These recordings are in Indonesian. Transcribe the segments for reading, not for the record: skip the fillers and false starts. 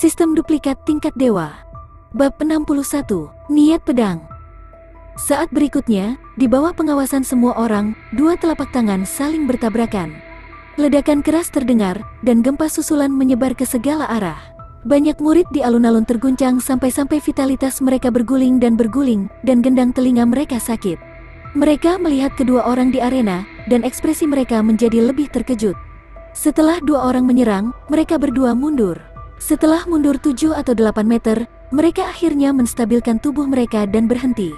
Sistem duplikat tingkat dewa. Bab 61, Niat Pedang. Saat berikutnya, di bawah pengawasan semua orang, dua telapak tangan saling bertabrakan. Ledakan keras terdengar, dan gempa susulan menyebar ke segala arah. Banyak murid di alun-alun terguncang sampai-sampai vitalitas mereka berguling, dan gendang telinga mereka sakit. Mereka melihat kedua orang di arena, dan ekspresi mereka menjadi lebih terkejut. Setelah dua orang menyerang, mereka berdua mundur. Setelah mundur 7 atau 8 meter, mereka akhirnya menstabilkan tubuh mereka dan berhenti.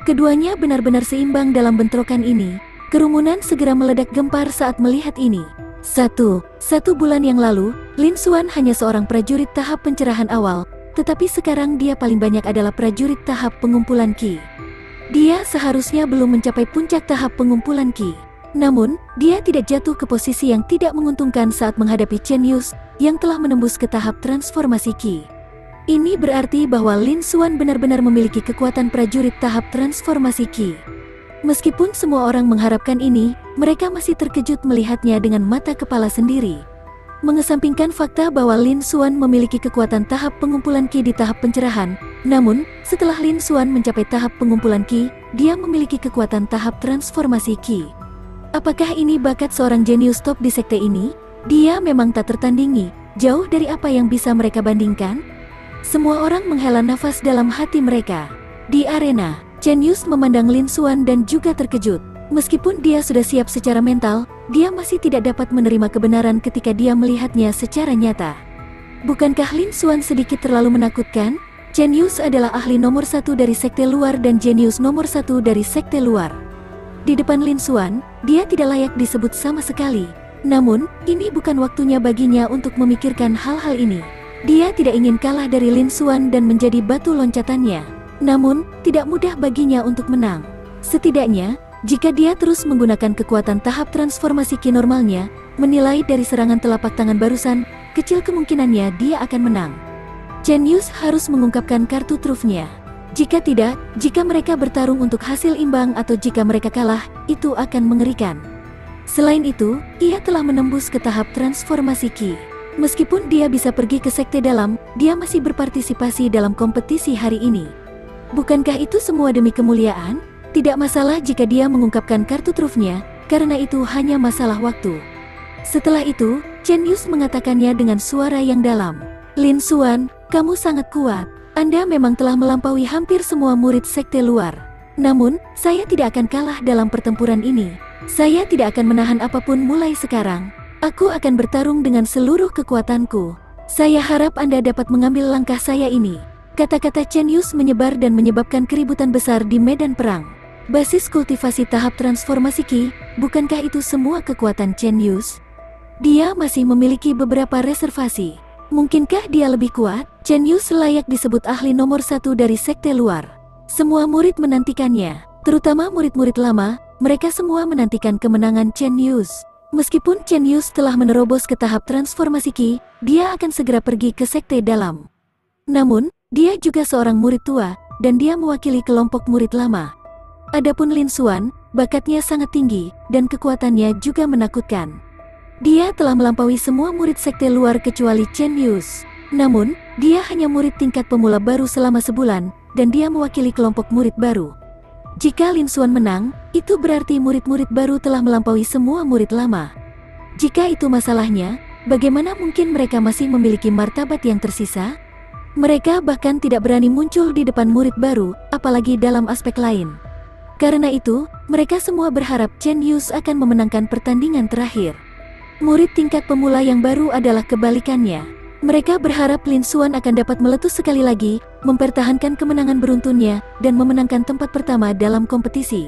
Keduanya benar-benar seimbang dalam bentrokan ini. Kerumunan segera meledak gempar saat melihat ini. Satu bulan yang lalu, Lin Xuan hanya seorang prajurit tahap pencerahan awal, tetapi sekarang dia paling banyak adalah prajurit tahap pengumpulan Qi. Dia seharusnya belum mencapai puncak tahap pengumpulan Qi. Namun, dia tidak jatuh ke posisi yang tidak menguntungkan saat menghadapi Chen Yus, yang telah menembus ke tahap transformasi Qi. Ini berarti bahwa Lin Xuan benar-benar memiliki kekuatan prajurit tahap transformasi Qi. Meskipun semua orang mengharapkan ini, mereka masih terkejut melihatnya dengan mata kepala sendiri. Mengesampingkan fakta bahwa Lin Xuan memiliki kekuatan tahap pengumpulan Qi di tahap pencerahan, namun, setelah Lin Xuan mencapai tahap pengumpulan Qi, dia memiliki kekuatan tahap transformasi Qi. Apakah ini bakat seorang jenius top di sekte ini? Dia memang tak tertandingi, jauh dari apa yang bisa mereka bandingkan. Semua orang menghela nafas dalam hati mereka. Di arena, Chen Yus memandang Lin Xuan dan juga terkejut. Meskipun dia sudah siap secara mental, dia masih tidak dapat menerima kebenaran ketika dia melihatnya secara nyata. Bukankah Lin Xuan sedikit terlalu menakutkan? Chen Yus adalah ahli nomor 1 dari sekte luar dan jenius nomor 1 dari sekte luar. Di depan Lin Xuan, dia tidak layak disebut sama sekali. Namun, ini bukan waktunya baginya untuk memikirkan hal-hal ini. Dia tidak ingin kalah dari Lin Xuan dan menjadi batu loncatannya. Namun, tidak mudah baginya untuk menang. Setidaknya, jika dia terus menggunakan kekuatan tahap transformasi Qi normalnya, menilai dari serangan telapak tangan barusan, kecil kemungkinannya dia akan menang. Chen Yus harus mengungkapkan kartu trufnya. Jika tidak, jika mereka bertarung untuk hasil imbang atau jika mereka kalah, itu akan mengerikan. Selain itu, ia telah menembus ke tahap transformasi Qi. Meskipun dia bisa pergi ke sekte dalam, dia masih berpartisipasi dalam kompetisi hari ini. Bukankah itu semua demi kemuliaan? Tidak masalah jika dia mengungkapkan kartu trufnya, karena itu hanya masalah waktu. Setelah itu, Chen Yus mengatakannya dengan suara yang dalam. Lin Xuan, kamu sangat kuat. Anda memang telah melampaui hampir semua murid sekte luar. Namun, saya tidak akan kalah dalam pertempuran ini. Saya tidak akan menahan apapun mulai sekarang. Aku akan bertarung dengan seluruh kekuatanku. Saya harap Anda dapat mengambil langkah saya ini. Kata-kata Chen Yus menyebar dan menyebabkan keributan besar di medan perang. Basis kultivasi tahap transformasi Qi, bukankah itu semua kekuatan Chen Yus? Dia masih memiliki beberapa reservasi. Mungkinkah dia lebih kuat? Chen Yus layak disebut ahli nomor 1 dari sekte luar. Semua murid menantikannya, terutama murid-murid lama, mereka semua menantikan kemenangan Chen Yus. Meskipun Chen Yus telah menerobos ke tahap transformasi Qi, dia akan segera pergi ke sekte dalam. Namun, dia juga seorang murid tua, dan dia mewakili kelompok murid lama. Adapun Lin Xuan, bakatnya sangat tinggi, dan kekuatannya juga menakutkan. Dia telah melampaui semua murid sekte luar kecuali Chen Yus. Namun, dia hanya murid tingkat pemula baru selama sebulan, dan dia mewakili kelompok murid baru. Jika Lin Xuan menang, itu berarti murid-murid baru telah melampaui semua murid lama. Jika itu masalahnya, bagaimana mungkin mereka masih memiliki martabat yang tersisa? Mereka bahkan tidak berani muncul di depan murid baru, apalagi dalam aspek lain. Karena itu, mereka semua berharap Chen Yus akan memenangkan pertandingan terakhir. Murid tingkat pemula yang baru adalah kebalikannya. Mereka berharap Lin Xuan akan dapat meletus sekali lagi, mempertahankan kemenangan beruntunnya, dan memenangkan tempat pertama dalam kompetisi.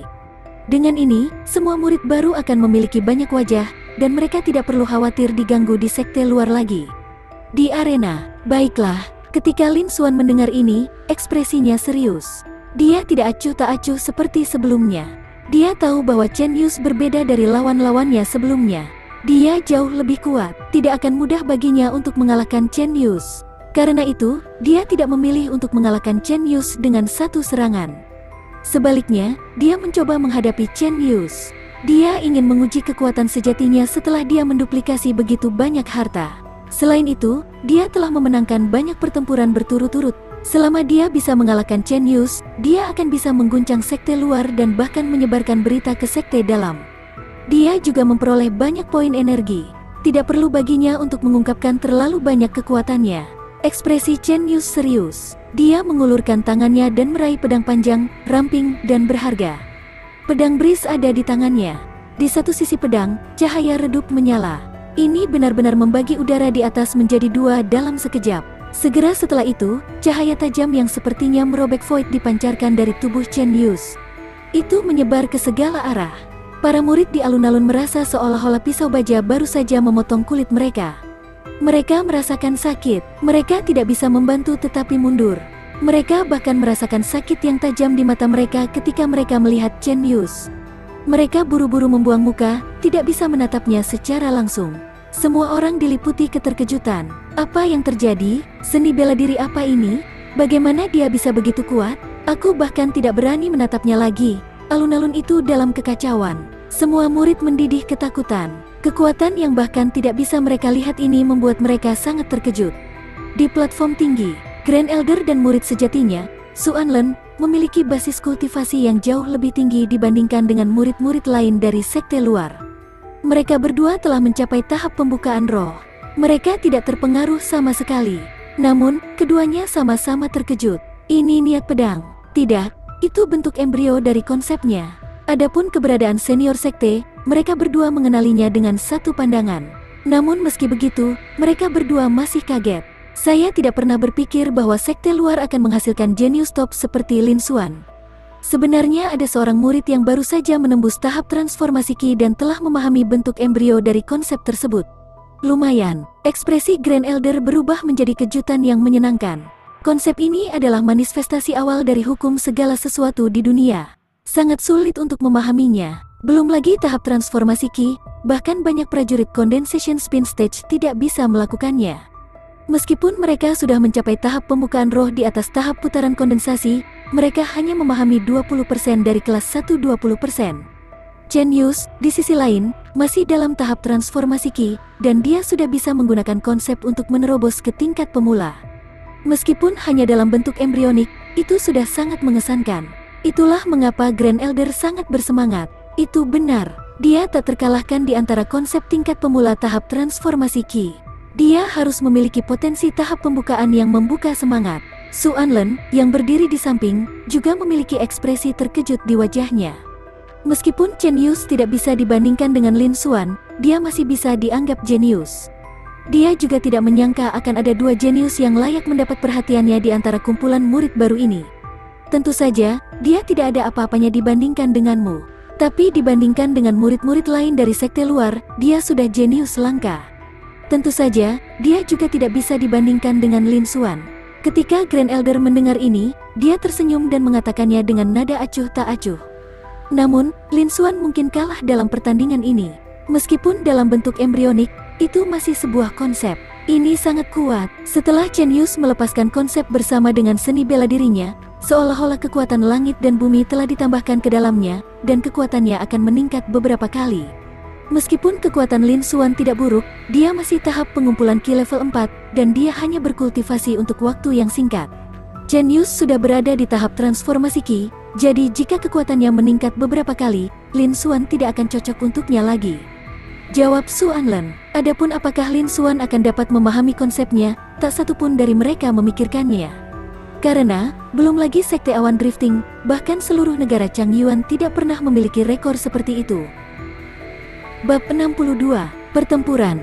Dengan ini, semua murid baru akan memiliki banyak wajah, dan mereka tidak perlu khawatir diganggu di sekte luar lagi. Di arena, baiklah, ketika Lin Xuan mendengar ini, ekspresinya serius. Dia tidak acuh tak acuh seperti sebelumnya. Dia tahu bahwa Chen Yus berbeda dari lawan-lawannya sebelumnya. Dia jauh lebih kuat, tidak akan mudah baginya untuk mengalahkan Chen Yus. Karena itu, dia tidak memilih untuk mengalahkan Chen Yus dengan satu serangan. Sebaliknya, dia mencoba menghadapi Chen Yus. Dia ingin menguji kekuatan sejatinya setelah dia menduplikasi begitu banyak harta. Selain itu, dia telah memenangkan banyak pertempuran berturut-turut. Selama dia bisa mengalahkan Chen Yus, dia akan bisa mengguncang sekte luar dan bahkan menyebarkan berita ke sekte dalam. Dia juga memperoleh banyak poin energi. Tidak perlu baginya untuk mengungkapkan terlalu banyak kekuatannya. Ekspresi Chen Yus serius. Dia mengulurkan tangannya dan meraih pedang panjang, ramping, dan berharga. Pedang bris ada di tangannya. Di satu sisi pedang, cahaya redup menyala. Ini benar-benar membagi udara di atas menjadi dua dalam sekejap. Segera setelah itu, cahaya tajam yang sepertinya merobek void dipancarkan dari tubuh Chen Yus. Itu menyebar ke segala arah. Para murid di alun-alun merasa seolah-olah pisau baja baru saja memotong kulit mereka. Mereka merasakan sakit. Mereka tidak bisa membantu tetapi mundur. Mereka bahkan merasakan sakit yang tajam di mata mereka ketika mereka melihat Chen Yus. Mereka buru-buru membuang muka, tidak bisa menatapnya secara langsung. Semua orang diliputi keterkejutan. Apa yang terjadi? Seni bela diri apa ini? Bagaimana dia bisa begitu kuat? Aku bahkan tidak berani menatapnya lagi. Alun-alun itu dalam kekacauan. Semua murid mendidih ketakutan. Kekuatan yang bahkan tidak bisa mereka lihat ini membuat mereka sangat terkejut. Di platform tinggi, Grand Elder dan murid sejatinya, Su Anlen, memiliki basis kultivasi yang jauh lebih tinggi dibandingkan dengan murid-murid lain dari sekte luar. Mereka berdua telah mencapai tahap pembukaan roh. Mereka tidak terpengaruh sama sekali. Namun, keduanya sama-sama terkejut. Ini niat pedang. Tidak, itu bentuk embrio dari konsepnya. Adapun keberadaan senior sekte, mereka berdua mengenalinya dengan satu pandangan. Namun meski begitu, mereka berdua masih kaget. Saya tidak pernah berpikir bahwa sekte luar akan menghasilkan jenius top seperti Lin Xuan. Sebenarnya ada seorang murid yang baru saja menembus tahap transformasi Qi dan telah memahami bentuk embrio dari konsep tersebut. Lumayan, ekspresi Grand Elder berubah menjadi kejutan yang menyenangkan. Konsep ini adalah manifestasi awal dari hukum segala sesuatu di dunia. Sangat sulit untuk memahaminya. Belum lagi tahap transformasi Qi, bahkan banyak prajurit condensation spin stage tidak bisa melakukannya. Meskipun mereka sudah mencapai tahap pembukaan roh di atas tahap putaran kondensasi, mereka hanya memahami 20% dari kelas 1 20%. Chen Yus, di sisi lain, masih dalam tahap transformasi Qi, dan dia sudah bisa menggunakan konsep untuk menerobos ke tingkat pemula. Meskipun hanya dalam bentuk embrionik, itu sudah sangat mengesankan. Itulah mengapa Grand Elder sangat bersemangat. Itu benar, dia tak terkalahkan di antara konsep tingkat pemula tahap transformasi Qi. Dia harus memiliki potensi tahap pembukaan yang membuka semangat. Su Anlen, yang berdiri di samping, juga memiliki ekspresi terkejut di wajahnya. Meskipun Chen Yus tidak bisa dibandingkan dengan Lin Xuan, dia masih bisa dianggap jenius. Dia juga tidak menyangka akan ada dua jenius yang layak mendapat perhatiannya di antara kumpulan murid baru ini. Tentu saja, dia tidak ada apa-apanya dibandingkan denganmu. Tapi dibandingkan dengan murid-murid lain dari sekte luar, dia sudah jenius langka. Tentu saja, dia juga tidak bisa dibandingkan dengan Lin Xuan. Ketika Grand Elder mendengar ini, dia tersenyum dan mengatakannya dengan nada acuh tak acuh. Namun, Lin Xuan mungkin kalah dalam pertandingan ini. Meskipun dalam bentuk embrionik, itu masih sebuah konsep. Ini sangat kuat. Setelah Chen Yus melepaskan konsep bersama dengan seni bela dirinya, seolah-olah kekuatan langit dan bumi telah ditambahkan ke dalamnya, dan kekuatannya akan meningkat beberapa kali. Meskipun kekuatan Lin Xuan tidak buruk, dia masih tahap pengumpulan Qi level 4, dan dia hanya berkultivasi untuk waktu yang singkat. Chen Yus sudah berada di tahap transformasi Qi, jadi jika kekuatannya meningkat beberapa kali, Lin Xuan tidak akan cocok untuknya lagi. Jawab Su Anlen. Adapun apakah Lin Xuan akan dapat memahami konsepnya, tak satupun dari mereka memikirkannya. Karena, belum lagi sekte awan drifting, bahkan seluruh negara Changyuan tidak pernah memiliki rekor seperti itu. Bab 62, Pertempuran.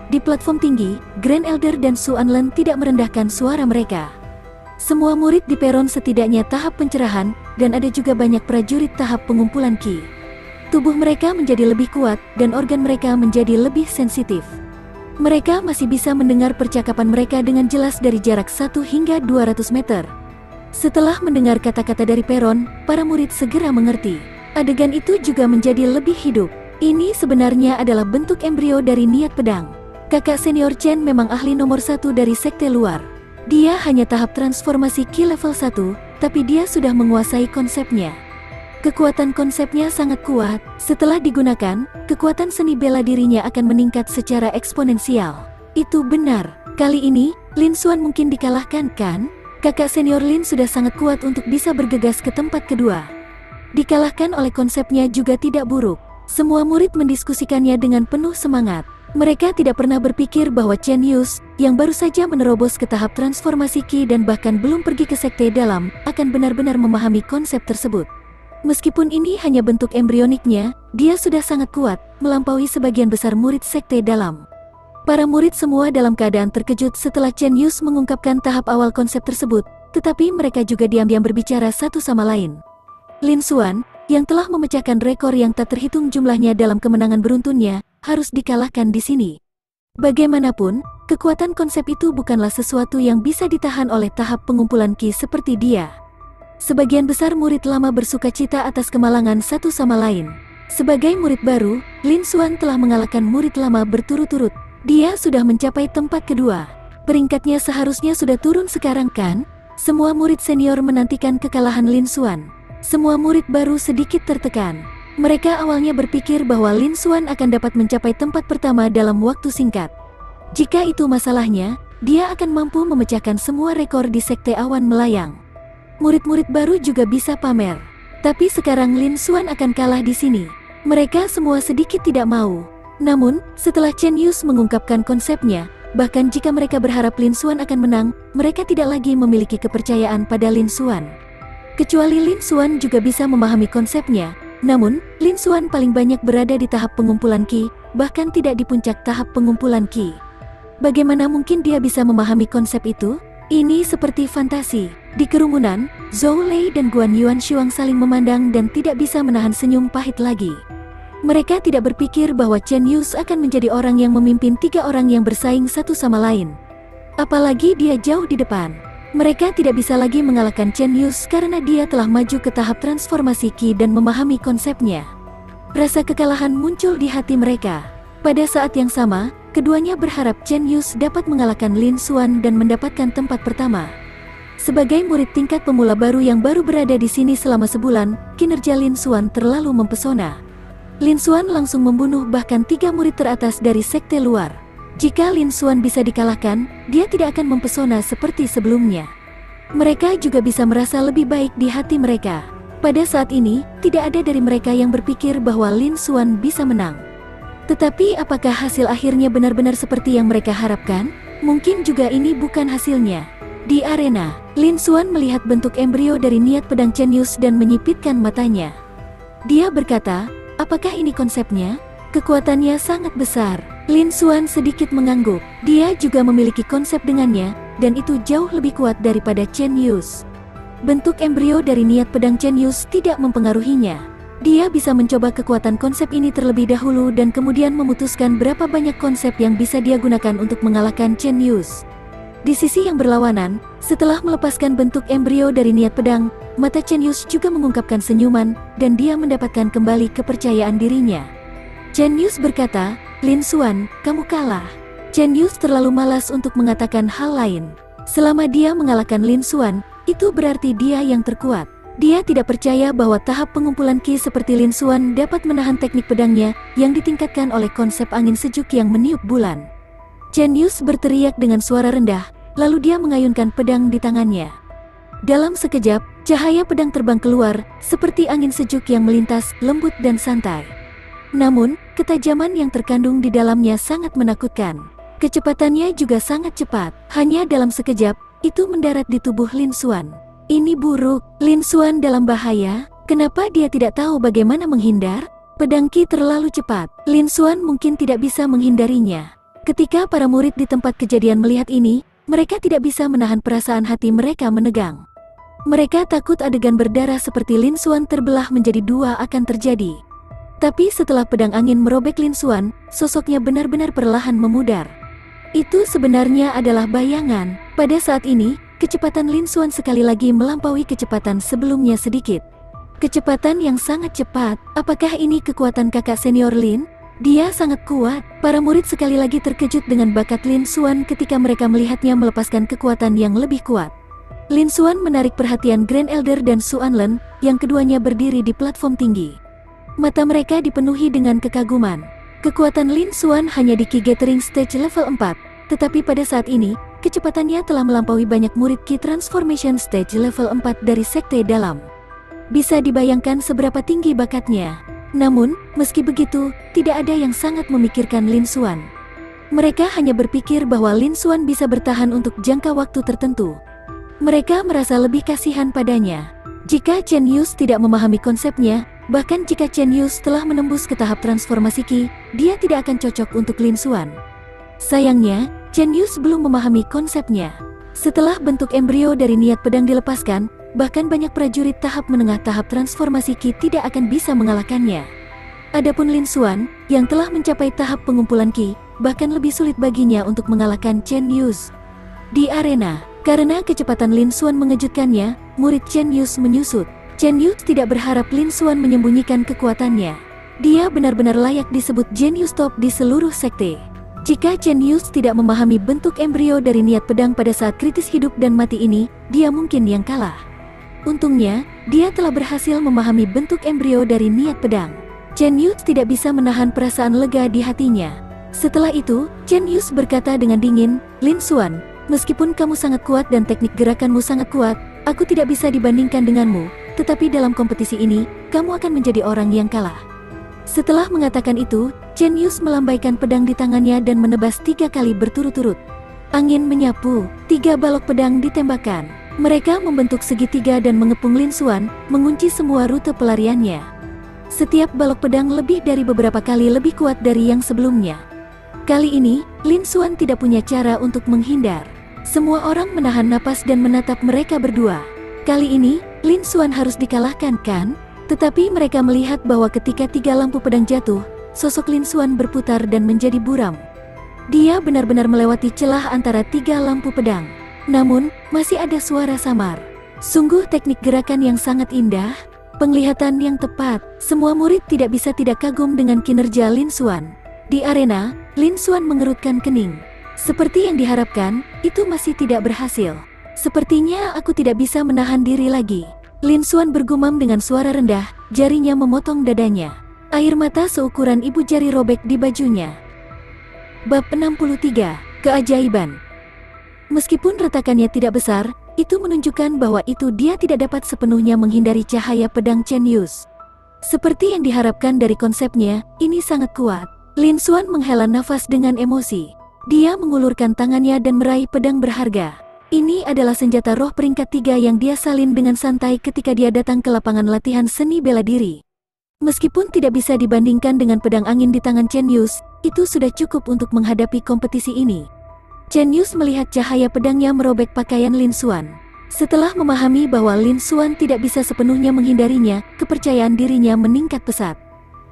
Di platform tinggi, Grand Elder dan Su Anlen tidak merendahkan suara mereka. Semua murid di peron setidaknya tahap pencerahan, dan ada juga banyak prajurit tahap pengumpulan Qi. Tubuh mereka menjadi lebih kuat, dan organ mereka menjadi lebih sensitif. Mereka masih bisa mendengar percakapan mereka dengan jelas dari jarak 1 hingga 200 meter. Setelah mendengar kata-kata dari peron, para murid segera mengerti. Adegan itu juga menjadi lebih hidup. Ini sebenarnya adalah bentuk embrio dari niat pedang. Kakak senior Chen memang ahli nomor 1 dari sekte luar. Dia hanya tahap transformasi Qi level 1, tapi dia sudah menguasai konsepnya. Kekuatan konsepnya sangat kuat. Setelah digunakan, kekuatan seni bela dirinya akan meningkat secara eksponensial. Itu benar. Kali ini, Lin Xuan mungkin dikalahkan kan? Kakak senior Lin sudah sangat kuat untuk bisa bergegas ke tempat kedua. Dikalahkan oleh konsepnya juga tidak buruk. Semua murid mendiskusikannya dengan penuh semangat. Mereka tidak pernah berpikir bahwa Chen Yus, yang baru saja menerobos ke tahap transformasi Qi dan bahkan belum pergi ke sekte dalam, akan benar-benar memahami konsep tersebut. Meskipun ini hanya bentuk embrioniknya, dia sudah sangat kuat, melampaui sebagian besar murid sekte dalam. Para murid semua dalam keadaan terkejut setelah Chen Yus mengungkapkan tahap awal konsep tersebut, tetapi mereka juga diam-diam berbicara satu sama lain. Lin Xuan, yang telah memecahkan rekor yang tak terhitung jumlahnya dalam kemenangan beruntunnya, harus dikalahkan di sini. Bagaimanapun, kekuatan konsep itu bukanlah sesuatu yang bisa ditahan oleh tahap pengumpulan Qi seperti dia. Sebagian besar murid lama bersukacita atas kemalangan satu sama lain. Sebagai murid baru, Lin Xuan telah mengalahkan murid lama berturut-turut. Dia sudah mencapai tempat kedua. Peringkatnya seharusnya sudah turun sekarang kan? Semua murid senior menantikan kekalahan Lin Xuan. Semua murid baru sedikit tertekan. Mereka awalnya berpikir bahwa Lin Xuan akan dapat mencapai tempat pertama dalam waktu singkat. Jika itu masalahnya, dia akan mampu memecahkan semua rekor di sekte awan melayang. Murid-murid baru juga bisa pamer. Tapi sekarang Lin Xuan akan kalah di sini. Mereka semua sedikit tidak mau. Namun, setelah Chen Yus mengungkapkan konsepnya, bahkan jika mereka berharap Lin Xuan akan menang, mereka tidak lagi memiliki kepercayaan pada Lin Xuan. Kecuali Lin Xuan juga bisa memahami konsepnya, namun, Lin Xuan paling banyak berada di tahap pengumpulan Qi, bahkan tidak di puncak tahap pengumpulan Qi. Bagaimana mungkin dia bisa memahami konsep itu? Ini seperti fantasi. Di kerumunan, Zhou Lei dan Guan Yuan Shuang saling memandang dan tidak bisa menahan senyum pahit lagi. Mereka tidak berpikir bahwa Chen Yus akan menjadi orang yang memimpin 3 orang yang bersaing satu sama lain. Apalagi dia jauh di depan. Mereka tidak bisa lagi mengalahkan Chen Yus karena dia telah maju ke tahap transformasi Qi dan memahami konsepnya. Rasa kekalahan muncul di hati mereka. Pada saat yang sama, keduanya berharap Chen Yus dapat mengalahkan Lin Xuan dan mendapatkan tempat pertama. Sebagai murid tingkat pemula baru yang baru berada di sini selama sebulan, kinerja Lin Xuan terlalu mempesona. Lin Xuan langsung membunuh bahkan 3 murid teratas dari sekte luar. Jika Lin Xuan bisa dikalahkan, dia tidak akan mempesona seperti sebelumnya. Mereka juga bisa merasa lebih baik di hati mereka. Pada saat ini, tidak ada dari mereka yang berpikir bahwa Lin Xuan bisa menang. Tetapi apakah hasil akhirnya benar-benar seperti yang mereka harapkan? Mungkin juga ini bukan hasilnya. Di arena, Lin Xuan melihat bentuk embrio dari niat pedang Chen Yus dan menyipitkan matanya. Dia berkata, apakah ini konsepnya? Kekuatannya sangat besar. Lin Xuan sedikit mengangguk. Dia juga memiliki konsep dengannya, dan itu jauh lebih kuat daripada Chen Yus. Bentuk embrio dari niat pedang Chen Yus tidak mempengaruhinya. Dia bisa mencoba kekuatan konsep ini terlebih dahulu dan kemudian memutuskan berapa banyak konsep yang bisa dia gunakan untuk mengalahkan Chen Yus. Di sisi yang berlawanan, setelah melepaskan bentuk embrio dari niat pedang, mata Chen Yus juga mengungkapkan senyuman, dan dia mendapatkan kembali kepercayaan dirinya. Chen Yus berkata, Lin Xuan, kamu kalah. Chen Yus terlalu malas untuk mengatakan hal lain. Selama dia mengalahkan Lin Xuan, itu berarti dia yang terkuat. Dia tidak percaya bahwa tahap pengumpulan Qi seperti Lin Xuan dapat menahan teknik pedangnya yang ditingkatkan oleh konsep angin sejuk yang meniup bulan. Chen Yus berteriak dengan suara rendah, lalu dia mengayunkan pedang di tangannya. Dalam sekejap, cahaya pedang terbang keluar, seperti angin sejuk yang melintas, lembut dan santai. Namun, ketajaman yang terkandung di dalamnya sangat menakutkan. Kecepatannya juga sangat cepat. Hanya dalam sekejap, itu mendarat di tubuh Lin Xuan. Ini buruk. Lin Xuan dalam bahaya. Kenapa dia tidak tahu bagaimana menghindar? Pedang Qi terlalu cepat. Lin Xuan mungkin tidak bisa menghindarinya. Ketika para murid di tempat kejadian melihat ini, mereka tidak bisa menahan perasaan hati mereka menegang. Mereka takut adegan berdarah seperti Lin Xuan terbelah menjadi 2 akan terjadi. Tapi setelah pedang angin merobek Lin Xuan, sosoknya benar-benar perlahan memudar. Itu sebenarnya adalah bayangan. Pada saat ini, kecepatan Lin Xuan sekali lagi melampaui kecepatan sebelumnya sedikit. Kecepatan yang sangat cepat. Apakah ini kekuatan kakak senior Lin? Dia sangat kuat. Para murid sekali lagi terkejut dengan bakat Lin Xuan ketika mereka melihatnya melepaskan kekuatan yang lebih kuat. Lin Xuan menarik perhatian Grand Elder dan Su Anlen, yang keduanya berdiri di platform tinggi. Mata mereka dipenuhi dengan kekaguman. Kekuatan Lin Xuan hanya di Qi Gathering Stage level 4, Tetapi pada saat ini, kecepatannya telah melampaui banyak murid Ki Transformation Stage level 4 dari Sekte Dalam. Bisa dibayangkan seberapa tinggi bakatnya. Namun, meski begitu, tidak ada yang sangat memikirkan Lin Xuan. Mereka hanya berpikir bahwa Lin Xuan bisa bertahan untuk jangka waktu tertentu. Mereka merasa lebih kasihan padanya. Jika Chen Yus tidak memahami konsepnya, bahkan jika Chen Yus telah menembus ke tahap transformasi Qi, dia tidak akan cocok untuk Lin Xuan. Sayangnya, Chen Yus belum memahami konsepnya. Setelah bentuk embrio dari niat pedang dilepaskan, bahkan banyak prajurit tahap menengah tahap transformasi Qi tidak akan bisa mengalahkannya. Adapun Lin Xuan, yang telah mencapai tahap pengumpulan Qi, bahkan lebih sulit baginya untuk mengalahkan Chen Yus. Di arena, karena kecepatan Lin Xuan mengejutkannya, murid Chen Yus menyusut. Chen Yus tidak berharap Lin Xuan menyembunyikan kekuatannya. Dia benar-benar layak disebut jenius top di seluruh sekte. Jika Chen Yus tidak memahami bentuk embrio dari niat pedang pada saat kritis hidup dan mati ini, dia mungkin yang kalah. Untungnya, dia telah berhasil memahami bentuk embrio dari niat pedang. Chen Yus tidak bisa menahan perasaan lega di hatinya. Setelah itu, Chen Yus berkata dengan dingin, "Lin Xuan, meskipun kamu sangat kuat dan teknik gerakanmu sangat kuat, aku tidak bisa dibandingkan denganmu, tetapi dalam kompetisi ini, kamu akan menjadi orang yang kalah." Setelah mengatakan itu, Chen Yus melambaikan pedang di tangannya dan menebas 3 kali berturut-turut. Angin menyapu, 3 balok pedang ditembakkan. Mereka membentuk segitiga dan mengepung Lin Xuan, mengunci semua rute pelariannya. Setiap balok pedang lebih dari beberapa kali lebih kuat dari yang sebelumnya. Kali ini, Lin Xuan tidak punya cara untuk menghindar. Semua orang menahan napas dan menatap mereka berdua. Kali ini, Lin Xuan harus dikalahkan kan? Tetapi mereka melihat bahwa ketika 3 lampu pedang jatuh, sosok Lin Xuan berputar dan menjadi buram. Dia benar-benar melewati celah antara 3 lampu pedang. Namun, masih ada suara samar. Sungguh teknik gerakan yang sangat indah, penglihatan yang tepat. Semua murid tidak bisa tidak kagum dengan kinerja Lin Xuan. Di arena, Lin Xuan mengerutkan kening. Seperti yang diharapkan, itu masih tidak berhasil. Sepertinya aku tidak bisa menahan diri lagi. Lin Xuan bergumam dengan suara rendah, jarinya memotong dadanya. Air mata seukuran ibu jari robek di bajunya. Bab 63, Keajaiban. Meskipun retakannya tidak besar, itu menunjukkan bahwa itu dia tidak dapat sepenuhnya menghindari cahaya pedang Chen Yus. Seperti yang diharapkan dari konsepnya, ini sangat kuat. Lin Xuan menghela nafas dengan emosi. Dia mengulurkan tangannya dan meraih pedang berharga. Ini adalah senjata roh peringkat 3 yang dia salin dengan santai ketika dia datang ke lapangan latihan seni bela diri. Meskipun tidak bisa dibandingkan dengan pedang angin di tangan Chen Yus, itu sudah cukup untuk menghadapi kompetisi ini. Chen Yus melihat cahaya pedangnya merobek pakaian Lin Xuan. Setelah memahami bahwa Lin Xuan tidak bisa sepenuhnya menghindarinya, kepercayaan dirinya meningkat pesat.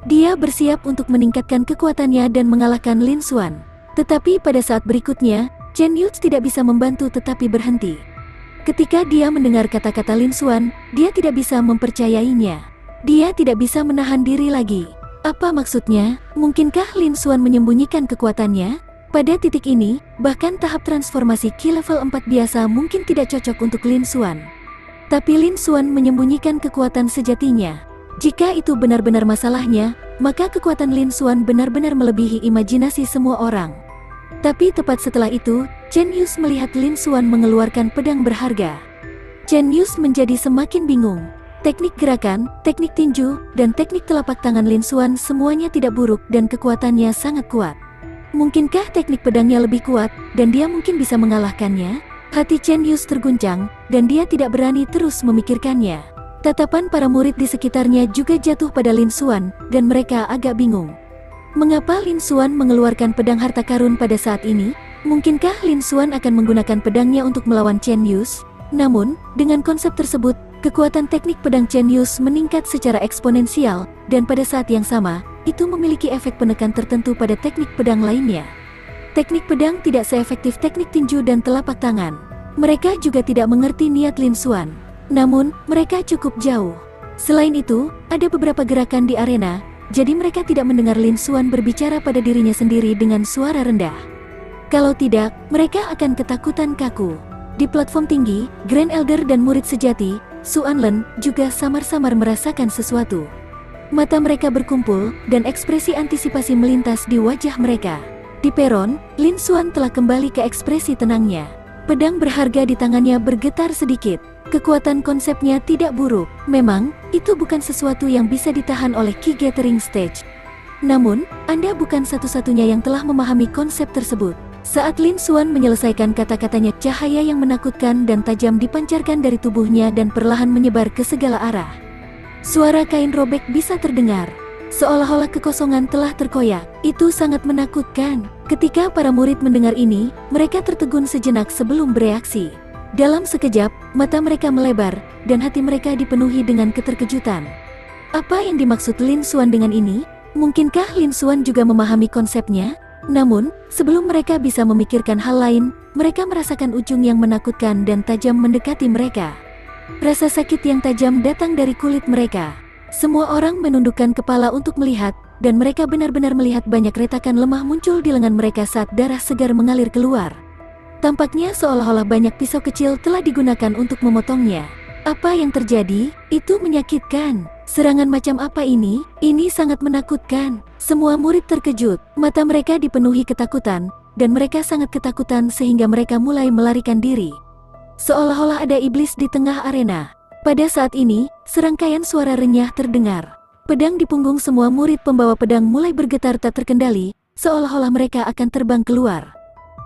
Dia bersiap untuk meningkatkan kekuatannya dan mengalahkan Lin Xuan. Tetapi pada saat berikutnya, Chen Yus tidak bisa membantu tetapi berhenti. Ketika dia mendengar kata-kata Lin Xuan, dia tidak bisa mempercayainya. Dia tidak bisa menahan diri lagi. Apa maksudnya? Mungkinkah Lin Xuan menyembunyikan kekuatannya? Pada titik ini, bahkan tahap transformasi Qi level 4 biasa mungkin tidak cocok untuk Lin Xuan. Tapi Lin Xuan menyembunyikan kekuatan sejatinya. Jika itu benar-benar masalahnya, maka kekuatan Lin Xuan benar-benar melebihi imajinasi semua orang. Tapi tepat setelah itu, Chen Yus melihat Lin Xuan mengeluarkan pedang berharga. Chen Yus menjadi semakin bingung. Teknik gerakan, teknik tinju, dan teknik telapak tangan Lin Xuan semuanya tidak buruk dan kekuatannya sangat kuat. Mungkinkah teknik pedangnya lebih kuat, dan dia mungkin bisa mengalahkannya? Hati Chen Yus terguncang, dan dia tidak berani terus memikirkannya. Tatapan para murid di sekitarnya juga jatuh pada Lin Xuan, dan mereka agak bingung. Mengapa Lin Xuan mengeluarkan pedang harta karun pada saat ini? Mungkinkah Lin Xuan akan menggunakan pedangnya untuk melawan Chen Yus? Namun, dengan konsep tersebut, kekuatan teknik pedang Chen Yus meningkat secara eksponensial, dan pada saat yang sama, itu memiliki efek penekan tertentu pada teknik pedang lainnya. Teknik pedang tidak seefektif teknik tinju dan telapak tangan. Mereka juga tidak mengerti niat Lin Xuan. Namun, mereka cukup jauh. Selain itu, ada beberapa gerakan di arena, jadi mereka tidak mendengar Lin Xuan berbicara pada dirinya sendiri dengan suara rendah. Kalau tidak, mereka akan ketakutan kaku. Di platform tinggi, Grand Elder dan murid sejati, Su Anlen, juga samar-samar merasakan sesuatu. Mata mereka berkumpul, dan ekspresi antisipasi melintas di wajah mereka. Di peron, Lin Xuan telah kembali ke ekspresi tenangnya. Pedang berharga di tangannya bergetar sedikit. Kekuatan konsepnya tidak buruk. Memang, itu bukan sesuatu yang bisa ditahan oleh Ki Gathering Stage. Namun, Anda bukan satu-satunya yang telah memahami konsep tersebut. Saat Lin Xuan menyelesaikan kata-katanya, cahaya yang menakutkan dan tajam dipancarkan dari tubuhnya dan perlahan menyebar ke segala arah. Suara kain robek bisa terdengar. Seolah-olah kekosongan telah terkoyak. Itu sangat menakutkan. Ketika para murid mendengar ini, mereka tertegun sejenak sebelum bereaksi. Dalam sekejap, mata mereka melebar, dan hati mereka dipenuhi dengan keterkejutan. Apa yang dimaksud Lin Xuan dengan ini? Mungkinkah Lin Xuan juga memahami konsepnya? Namun, sebelum mereka bisa memikirkan hal lain, mereka merasakan ujung yang menakutkan dan tajam mendekati mereka. Rasa sakit yang tajam datang dari kulit mereka. Semua orang menundukkan kepala untuk melihat, dan mereka benar-benar melihat banyak retakan lemah muncul di lengan mereka saat darah segar mengalir keluar. Tampaknya seolah-olah banyak pisau kecil telah digunakan untuk memotongnya. Apa yang terjadi? Itu menyakitkan. Serangan macam apa ini? Ini sangat menakutkan. Semua murid terkejut. Mata mereka dipenuhi ketakutan, dan mereka sangat ketakutan sehingga mereka mulai melarikan diri. Seolah-olah ada iblis di tengah arena. Pada saat ini, serangkaian suara renyah terdengar. Pedang di punggung semua murid pembawa pedang mulai bergetar tak terkendali, seolah-olah mereka akan terbang keluar.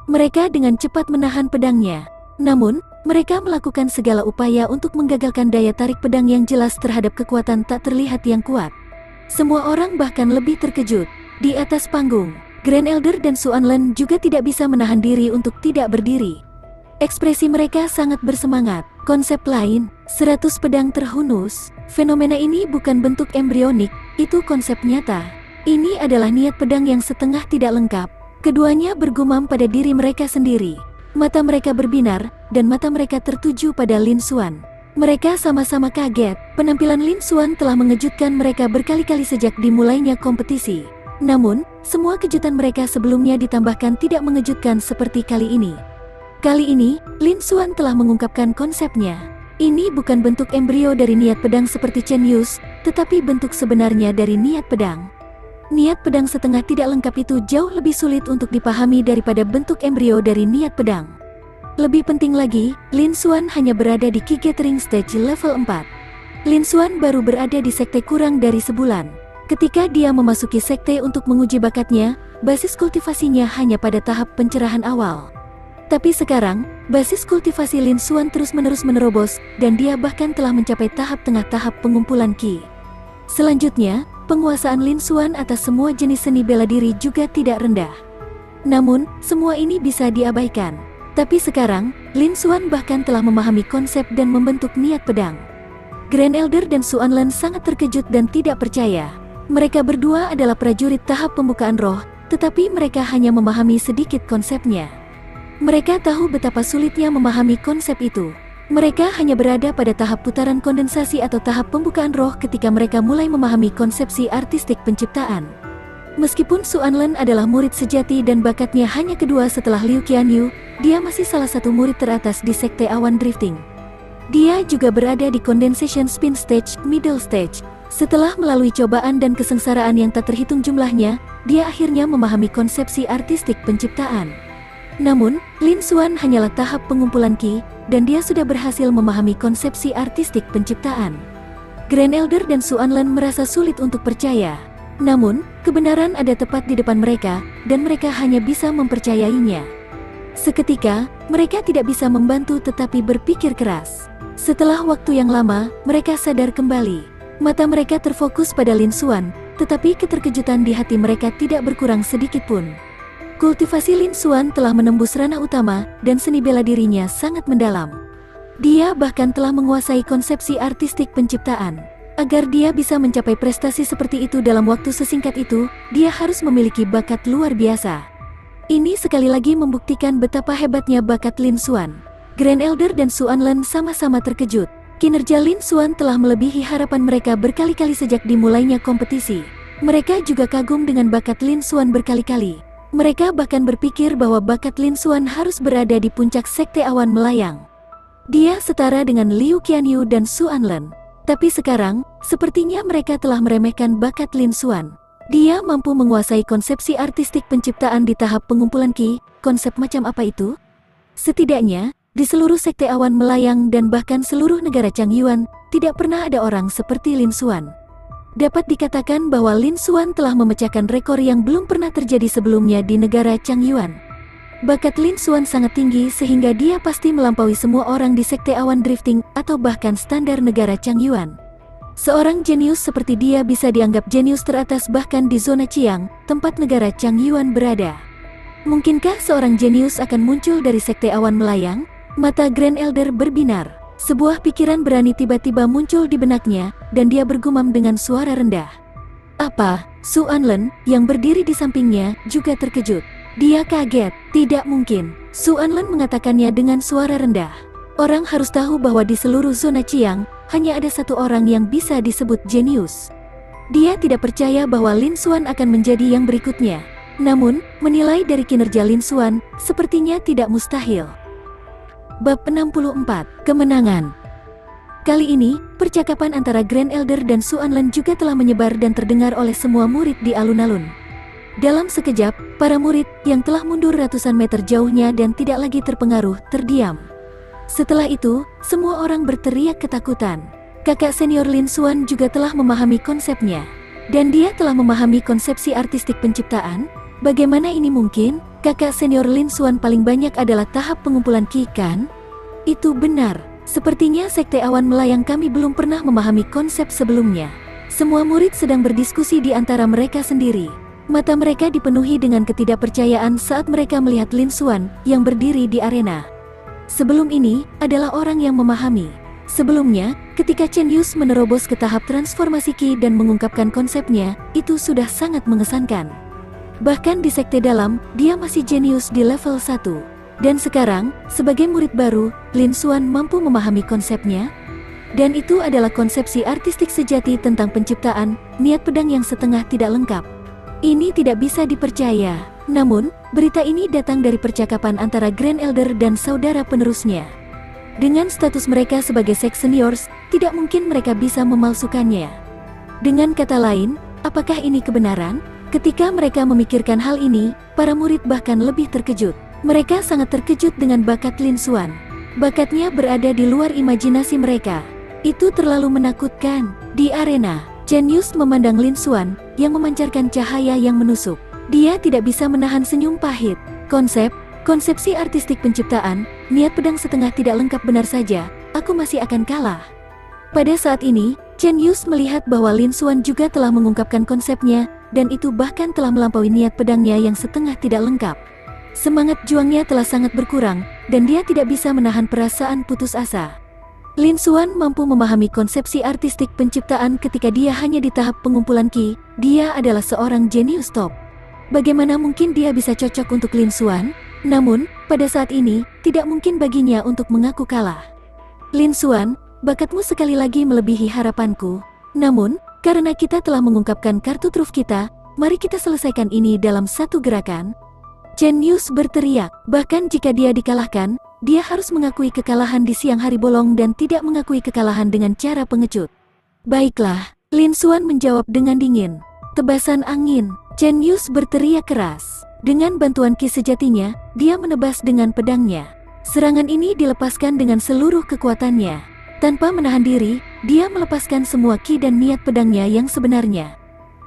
Mereka dengan cepat menahan pedangnya. Namun, mereka melakukan segala upaya untuk menggagalkan daya tarik pedang yang jelas terhadap kekuatan tak terlihat yang kuat. Semua orang bahkan lebih terkejut. Di atas panggung, Grand Elder dan Xuanlen juga tidak bisa menahan diri untuk tidak berdiri. Ekspresi mereka sangat bersemangat. Konsep lain, 100 pedang terhunus. Fenomena ini bukan bentuk embrionik, itu konsep nyata. Ini adalah niat pedang yang setengah tidak lengkap. Keduanya bergumam pada diri mereka sendiri. Mata mereka berbinar, dan mata mereka tertuju pada Lin Xuan. Mereka sama-sama kaget. Penampilan Lin Xuan telah mengejutkan mereka berkali-kali sejak dimulainya kompetisi. Namun, semua kejutan mereka sebelumnya ditambahkan tidak mengejutkan seperti kali ini. Kali ini, Lin Xuan telah mengungkapkan konsepnya. Ini bukan bentuk embrio dari niat pedang seperti Chen Yus, tetapi bentuk sebenarnya dari niat pedang. Niat pedang setengah tidak lengkap itu jauh lebih sulit untuk dipahami daripada bentuk embrio dari niat pedang. Lebih penting lagi, Lin Xuan hanya berada di Ki Gathering Stage level 4. Lin Xuan baru berada di sekte kurang dari sebulan. Ketika dia memasuki sekte untuk menguji bakatnya, basis kultivasinya hanya pada tahap pencerahan awal. Tapi sekarang, basis kultivasi Lin Xuan terus-menerus menerobos, dan dia bahkan telah mencapai tahap tengah tahap pengumpulan Ki. Selanjutnya, penguasaan Lin Xuan atas semua jenis seni bela diri juga tidak rendah. Namun, semua ini bisa diabaikan. Tapi sekarang, Lin Xuan bahkan telah memahami konsep dan membentuk niat pedang. Grand Elder dan Xuanlen sangat terkejut dan tidak percaya. Mereka berdua adalah prajurit tahap pembukaan roh, tetapi mereka hanya memahami sedikit konsepnya. Mereka tahu betapa sulitnya memahami konsep itu. Mereka hanya berada pada tahap putaran kondensasi atau tahap pembukaan roh ketika mereka mulai memahami konsepsi artistik penciptaan. Meskipun Xuanlen adalah murid sejati dan bakatnya hanya kedua setelah Liu Qianyu, dia masih salah satu murid teratas di sekte awan drifting. Dia juga berada di condensation spin stage, middle stage. Setelah melalui cobaan dan kesengsaraan yang tak terhitung jumlahnya, dia akhirnya memahami konsepsi artistik penciptaan. Namun, Lin Xuan hanyalah tahap pengumpulan Ki, dan dia sudah berhasil memahami konsepsi artistik penciptaan. Grand Elder dan Xuanlen merasa sulit untuk percaya. Namun, kebenaran ada tepat di depan mereka, dan mereka hanya bisa mempercayainya. Seketika, mereka tidak bisa membantu tetapi berpikir keras. Setelah waktu yang lama, mereka sadar kembali. Mata mereka terfokus pada Lin Xuan, tetapi keterkejutan di hati mereka tidak berkurang sedikit pun. Kultivasi Lin Xuan telah menembus ranah utama, dan seni bela dirinya sangat mendalam. Dia bahkan telah menguasai konsepsi artistik penciptaan. Agar dia bisa mencapai prestasi seperti itu dalam waktu sesingkat itu, dia harus memiliki bakat luar biasa. Ini sekali lagi membuktikan betapa hebatnya bakat Lin Xuan. Grand Elder dan Xuanlen sama-sama terkejut. Kinerja Lin Xuan telah melebihi harapan mereka berkali-kali sejak dimulainya kompetisi. Mereka juga kagum dengan bakat Lin Xuan berkali-kali. Mereka bahkan berpikir bahwa bakat Lin Xuan harus berada di puncak sekte awan melayang. Dia setara dengan Liu Qianyu dan Xuanlen. Tapi sekarang, sepertinya mereka telah meremehkan bakat Lin Xuan. Dia mampu menguasai konsepsi artistik penciptaan di tahap pengumpulan ki. Konsep macam apa itu? Setidaknya, di seluruh sekte awan melayang dan bahkan seluruh negara Changyuan, tidak pernah ada orang seperti Lin Xuan. Dapat dikatakan bahwa Lin Xuan telah memecahkan rekor yang belum pernah terjadi sebelumnya di negara Changyuan. Bakat Lin Xuan sangat tinggi sehingga dia pasti melampaui semua orang di sekte awan drifting atau bahkan standar negara Changyuan. Seorang jenius seperti dia bisa dianggap jenius teratas bahkan di zona Qiang, tempat negara Changyuan berada. Mungkinkah seorang jenius akan muncul dari sekte awan melayang? Mata Grand Elder berbinar. Sebuah pikiran berani tiba-tiba muncul di benaknya, dan dia bergumam dengan suara rendah. Apa? Su Anlen, yang berdiri di sampingnya, juga terkejut. Dia kaget. Tidak mungkin. Su Anlen mengatakannya dengan suara rendah. Orang harus tahu bahwa di seluruh zona Qiang, hanya ada satu orang yang bisa disebut jenius. Dia tidak percaya bahwa Lin Xuan akan menjadi yang berikutnya. Namun, menilai dari kinerja Lin Xuan, sepertinya tidak mustahil. Bab 64, Kemenangan. Kali ini, percakapan antara Grand Elder dan Su Anlen juga telah menyebar dan terdengar oleh semua murid di alun-alun. Dalam sekejap, para murid yang telah mundur ratusan meter jauhnya dan tidak lagi terpengaruh, terdiam. Setelah itu, semua orang berteriak ketakutan. Kakak senior Lin Xuan juga telah memahami konsepnya. Dan dia telah memahami konsepsi artistik penciptaan. Bagaimana ini mungkin? Kakak senior Lin Xuan paling banyak adalah tahap pengumpulan ki, kan? Itu benar. Sepertinya sekte awan melayang kami belum pernah memahami konsep sebelumnya. Semua murid sedang berdiskusi di antara mereka sendiri. Mata mereka dipenuhi dengan ketidakpercayaan saat mereka melihat Lin Xuan yang berdiri di arena. Sebelum ini, adalah orang yang memahami. Sebelumnya, ketika Chen Yus menerobos ke tahap transformasi ki dan mengungkapkan konsepnya, itu sudah sangat mengesankan. Bahkan di sekte dalam, dia masih jenius di level 1. Dan sekarang, sebagai murid baru, Lin Xuan mampu memahami konsepnya. Dan itu adalah konsepsi artistik sejati tentang penciptaan, niat pedang yang setengah tidak lengkap. Ini tidak bisa dipercaya. Namun, berita ini datang dari percakapan antara Grand Elder dan saudara penerusnya. Dengan status mereka sebagai sek seniors, tidak mungkin mereka bisa memalsukannya. Dengan kata lain, apakah ini kebenaran? Ketika mereka memikirkan hal ini, para murid bahkan lebih terkejut. Mereka sangat terkejut dengan bakat Lin Xuan. Bakatnya berada di luar imajinasi mereka. Itu terlalu menakutkan. Di arena, Chen Yus memandang Lin Xuan, yang memancarkan cahaya yang menusuk. Dia tidak bisa menahan senyum pahit. Konsepsi artistik penciptaan, niat pedang setengah tidak lengkap benar saja, aku masih akan kalah. Pada saat ini, Chen Yus melihat bahwa Lin Xuan juga telah mengungkapkan konsepnya, dan itu bahkan telah melampaui niat pedangnya yang setengah tidak lengkap. Semangat juangnya telah sangat berkurang, dan dia tidak bisa menahan perasaan putus asa. Lin Xuan mampu memahami konsepsi artistik penciptaan ketika dia hanya di tahap pengumpulan ki. Dia adalah seorang jenius top. Bagaimana mungkin dia bisa cocok untuk Lin Xuan? Namun, pada saat ini, tidak mungkin baginya untuk mengaku kalah. Lin Xuan, bakatmu sekali lagi melebihi harapanku. Namun, karena kita telah mengungkapkan kartu truf kita, mari kita selesaikan ini dalam satu gerakan. Chen Yus berteriak, bahkan jika dia dikalahkan, dia harus mengakui kekalahan di siang hari bolong dan tidak mengakui kekalahan dengan cara pengecut. Baiklah, Lin Xuan menjawab dengan dingin. Tebasan angin, Chen Yus berteriak keras. Dengan bantuan ki sejatinya, dia menebas dengan pedangnya. Serangan ini dilepaskan dengan seluruh kekuatannya. Tanpa menahan diri, dia melepaskan semua ki dan niat pedangnya yang sebenarnya.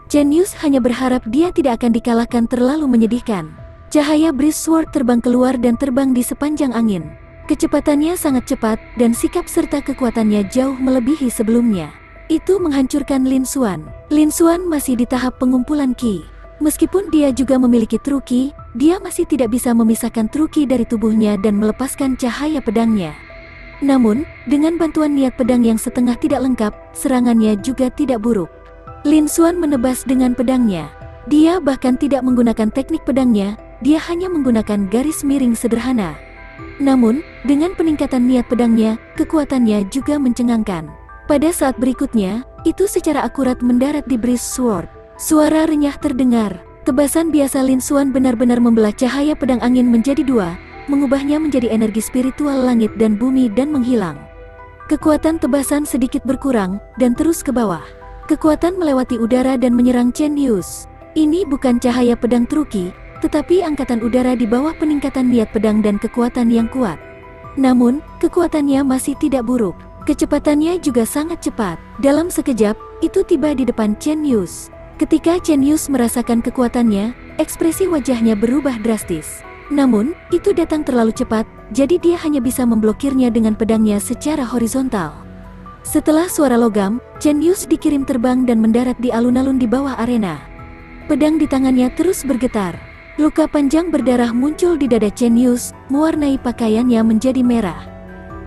Chen Yus hanya berharap dia tidak akan dikalahkan terlalu menyedihkan. Cahaya Breeze Sword terbang keluar dan terbang di sepanjang angin. Kecepatannya sangat cepat, dan sikap serta kekuatannya jauh melebihi sebelumnya. Itu menghancurkan Lin Xuan. Lin Xuan masih di tahap pengumpulan ki. Meskipun dia juga memiliki true ki, dia masih tidak bisa memisahkan true ki dari tubuhnya dan melepaskan cahaya pedangnya. Namun, dengan bantuan niat pedang yang setengah tidak lengkap, serangannya juga tidak buruk. Lin Xuan menebas dengan pedangnya. Dia bahkan tidak menggunakan teknik pedangnya, dia hanya menggunakan garis miring sederhana. Namun, dengan peningkatan niat pedangnya, kekuatannya juga mencengangkan. Pada saat berikutnya, itu secara akurat mendarat di Breeze Sword. Suara renyah terdengar. Tebasan biasa Lin Xuan benar-benar membelah cahaya pedang angin menjadi dua, mengubahnya menjadi energi spiritual langit dan bumi dan menghilang. Kekuatan tebasan sedikit berkurang, dan terus ke bawah. Kekuatan melewati udara dan menyerang Chen Yus. Ini bukan cahaya pedang Truki, tetapi angkatan udara di bawah peningkatan niat pedang dan kekuatan yang kuat. Namun, kekuatannya masih tidak buruk. Kecepatannya juga sangat cepat. Dalam sekejap, itu tiba di depan Chen Yus. Ketika Chen Yus merasakan kekuatannya, ekspresi wajahnya berubah drastis. Namun, itu datang terlalu cepat, jadi dia hanya bisa memblokirnya dengan pedangnya secara horizontal. Setelah suara logam, Chen Yus dikirim terbang dan mendarat di alun-alun di bawah arena. Pedang di tangannya terus bergetar. Luka panjang berdarah muncul di dada Chen Yus, mewarnai pakaiannya menjadi merah.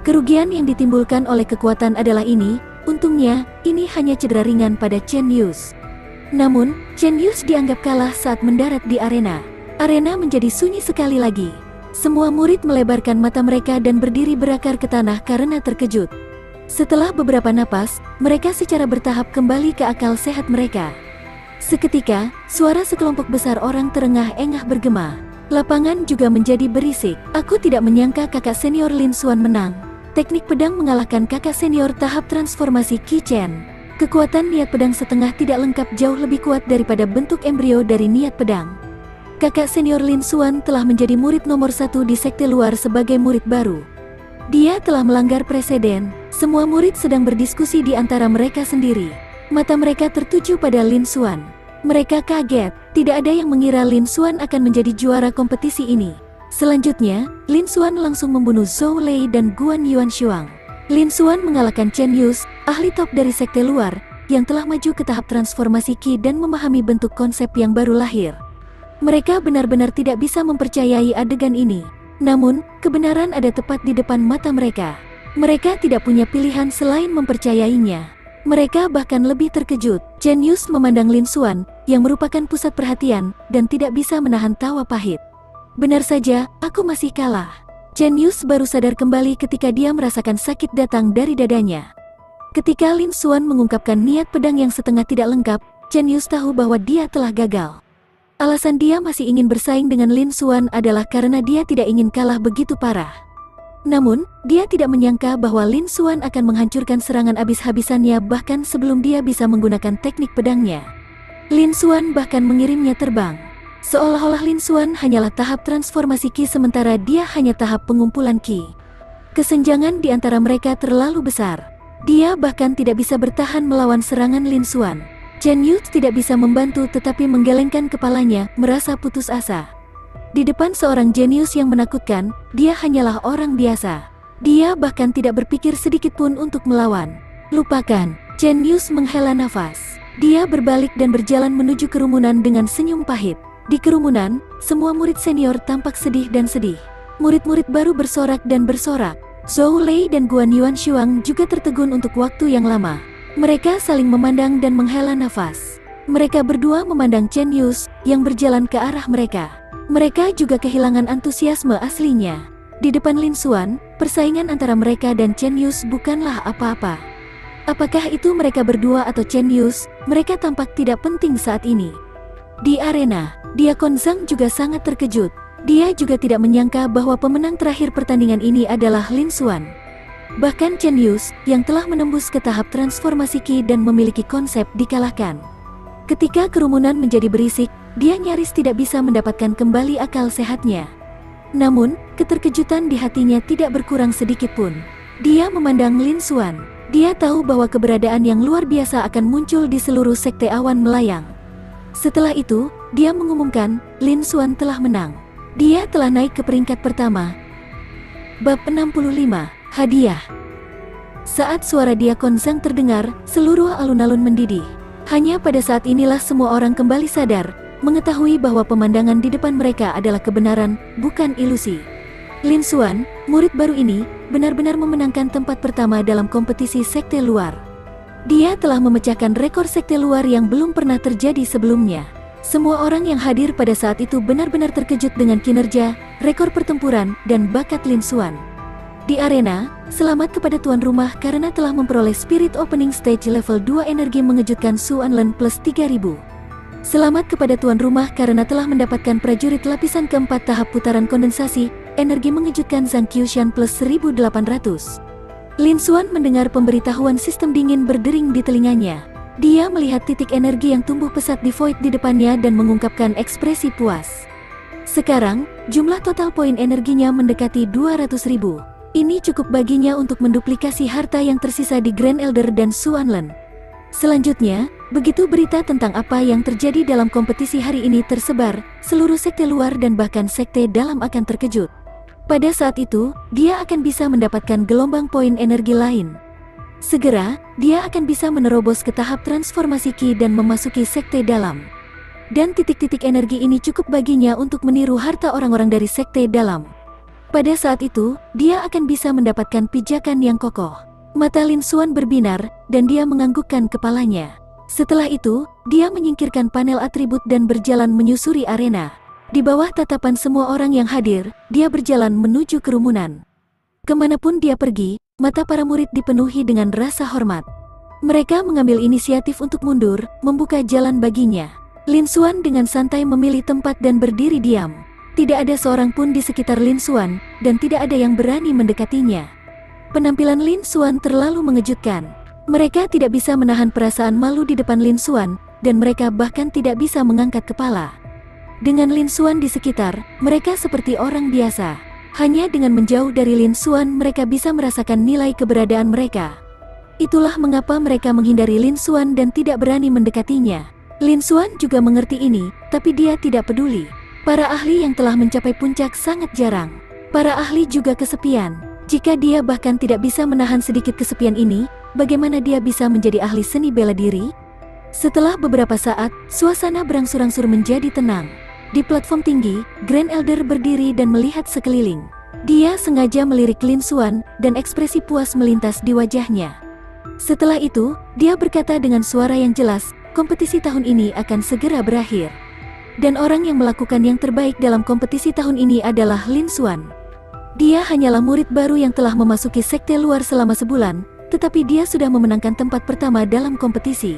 Kerugian yang ditimbulkan oleh kekuatan adalah ini, untungnya, ini hanya cedera ringan pada Chen Yus. Namun, Chen Yus dianggap kalah saat mendarat di arena. Arena menjadi sunyi sekali lagi. Semua murid melebarkan mata mereka dan berdiri berakar ke tanah karena terkejut. Setelah beberapa napas, mereka secara bertahap kembali ke akal sehat mereka. Seketika, suara sekelompok besar orang terengah-engah bergema. Lapangan juga menjadi berisik. Aku tidak menyangka kakak senior Lin Xuan menang. Teknik pedang mengalahkan kakak senior tahap transformasi Qi Chen. Kekuatan niat pedang setengah tidak lengkap jauh lebih kuat daripada bentuk embrio dari niat pedang. Kakak senior Lin Xuan telah menjadi murid nomor 1 di sekte luar sebagai murid baru. Dia telah melanggar preseden. Semua murid sedang berdiskusi di antara mereka sendiri. Mata mereka tertuju pada Lin Xuan. Mereka kaget, tidak ada yang mengira Lin Xuan akan menjadi juara kompetisi ini. Selanjutnya, Lin Xuan langsung membunuh Zhou Lei dan Guan Yuanshuang. Lin Xuan mengalahkan Chen Yus, ahli top dari sekte luar, yang telah maju ke tahap transformasi Qi dan memahami bentuk konsep yang baru lahir. Mereka benar-benar tidak bisa mempercayai adegan ini. Namun, kebenaran ada tepat di depan mata mereka. Mereka tidak punya pilihan selain mempercayainya. Mereka bahkan lebih terkejut. Chen Yus memandang Lin Xuan, yang merupakan pusat perhatian, dan tidak bisa menahan tawa pahit. Benar saja, aku masih kalah. Chen Yus baru sadar kembali ketika dia merasakan sakit datang dari dadanya. Ketika Lin Xuan mengungkapkan niat pedang yang setengah tidak lengkap, Chen Yus tahu bahwa dia telah gagal. Alasan dia masih ingin bersaing dengan Lin Xuan adalah karena dia tidak ingin kalah begitu parah. Namun, dia tidak menyangka bahwa Lin Xuan akan menghancurkan serangan habis-habisannya bahkan sebelum dia bisa menggunakan teknik pedangnya. Lin Xuan bahkan mengirimnya terbang. Seolah-olah Lin Xuan hanyalah tahap transformasi Qi sementara dia hanya tahap pengumpulan Qi. Kesenjangan di antara mereka terlalu besar. Dia bahkan tidak bisa bertahan melawan serangan Lin Xuan. Chen Yus tidak bisa membantu tetapi menggelengkan kepalanya, merasa putus asa. Di depan seorang jenius yang menakutkan, dia hanyalah orang biasa. Dia bahkan tidak berpikir sedikit pun untuk melawan. Lupakan, Chen Yus menghela nafas. Dia berbalik dan berjalan menuju kerumunan dengan senyum pahit. Di kerumunan, semua murid senior tampak sedih dan sedih. Murid-murid baru bersorak dan bersorak. Zhou Lei dan Guan Yuanshuang juga tertegun untuk waktu yang lama. Mereka saling memandang dan menghela nafas. Mereka berdua memandang Chen Yus, yang berjalan ke arah mereka. Mereka juga kehilangan antusiasme aslinya. Di depan Lin Xuan, persaingan antara mereka dan Chen Yus bukanlah apa-apa. Apakah itu mereka berdua atau Chen Yus, mereka tampak tidak penting saat ini. Di arena, Diakon Zhang juga sangat terkejut. Dia juga tidak menyangka bahwa pemenang terakhir pertandingan ini adalah Lin Xuan. Bahkan Chen Yus, yang telah menembus ke tahap transformasi Qi dan memiliki konsep, dikalahkan. Ketika kerumunan menjadi berisik, dia nyaris tidak bisa mendapatkan kembali akal sehatnya. Namun, keterkejutan di hatinya tidak berkurang sedikit pun. Dia memandang Lin Xuan. Dia tahu bahwa keberadaan yang luar biasa akan muncul di seluruh sekte awan melayang. Setelah itu, dia mengumumkan, Lin Xuan telah menang. Dia telah naik ke peringkat pertama. Bab 65. Hadiah. Saat suara Diakon Zhang terdengar, seluruh alun-alun mendidih. Hanya pada saat inilah semua orang kembali sadar, mengetahui bahwa pemandangan di depan mereka adalah kebenaran, bukan ilusi. Lin Xuan, murid baru ini, benar-benar memenangkan tempat pertama dalam kompetisi sekte luar. Dia telah memecahkan rekor sekte luar yang belum pernah terjadi sebelumnya. Semua orang yang hadir pada saat itu benar-benar terkejut dengan kinerja, rekor pertempuran, dan bakat Lin Xuan. Di arena, selamat kepada tuan rumah karena telah memperoleh Spirit Opening Stage level 2 energi mengejutkan Xuanlen plus 3000. Selamat kepada tuan rumah karena telah mendapatkan prajurit lapisan keempat tahap putaran kondensasi, energi mengejutkan Zhang Qiushan plus 1800. Lin Xuan mendengar pemberitahuan sistem dingin berdering di telinganya. Dia melihat titik energi yang tumbuh pesat di void di depannya dan mengungkapkan ekspresi puas. Sekarang, jumlah total poin energinya mendekati 200.000. Ini cukup baginya untuk menduplikasi harta yang tersisa di Grand Elder dan Xuanlen. Selanjutnya, begitu berita tentang apa yang terjadi dalam kompetisi hari ini tersebar, seluruh sekte luar dan bahkan sekte dalam akan terkejut. Pada saat itu, dia akan bisa mendapatkan gelombang poin energi lain. Segera, dia akan bisa menerobos ke tahap transformasi Ki dan memasuki sekte dalam. Dan titik-titik energi ini cukup baginya untuk meniru harta orang-orang dari sekte dalam. Pada saat itu, dia akan bisa mendapatkan pijakan yang kokoh. Mata Lin Xuan berbinar, dan dia menganggukkan kepalanya. Setelah itu, dia menyingkirkan panel atribut dan berjalan menyusuri arena. Di bawah tatapan semua orang yang hadir, dia berjalan menuju kerumunan. Kemanapun dia pergi, mata para murid dipenuhi dengan rasa hormat. Mereka mengambil inisiatif untuk mundur, membuka jalan baginya. Lin Xuan dengan santai memilih tempat dan berdiri diam. Tidak ada seorang pun di sekitar Lin Xuan, dan tidak ada yang berani mendekatinya. Penampilan Lin Xuan terlalu mengejutkan. Mereka tidak bisa menahan perasaan malu di depan Lin Xuan, dan mereka bahkan tidak bisa mengangkat kepala. Dengan Lin Xuan di sekitar, mereka seperti orang biasa. Hanya dengan menjauh dari Lin Xuan mereka bisa merasakan nilai keberadaan mereka. Itulah mengapa mereka menghindari Lin Xuan dan tidak berani mendekatinya. Lin Xuan juga mengerti ini, tapi dia tidak peduli. Para ahli yang telah mencapai puncak sangat jarang. Para ahli juga kesepian. Jika dia bahkan tidak bisa menahan sedikit kesepian ini, bagaimana dia bisa menjadi ahli seni bela diri? Setelah beberapa saat, suasana berangsur-angsur menjadi tenang. Di platform tinggi, Grand Elder berdiri dan melihat sekeliling. Dia sengaja melirik Lin Xuan, dan ekspresi puas melintas di wajahnya. Setelah itu, dia berkata dengan suara yang jelas, kompetisi tahun ini akan segera berakhir. Dan orang yang melakukan yang terbaik dalam kompetisi tahun ini adalah Lin Xuan. Dia hanyalah murid baru yang telah memasuki sekte luar selama sebulan, tetapi dia sudah memenangkan tempat pertama dalam kompetisi.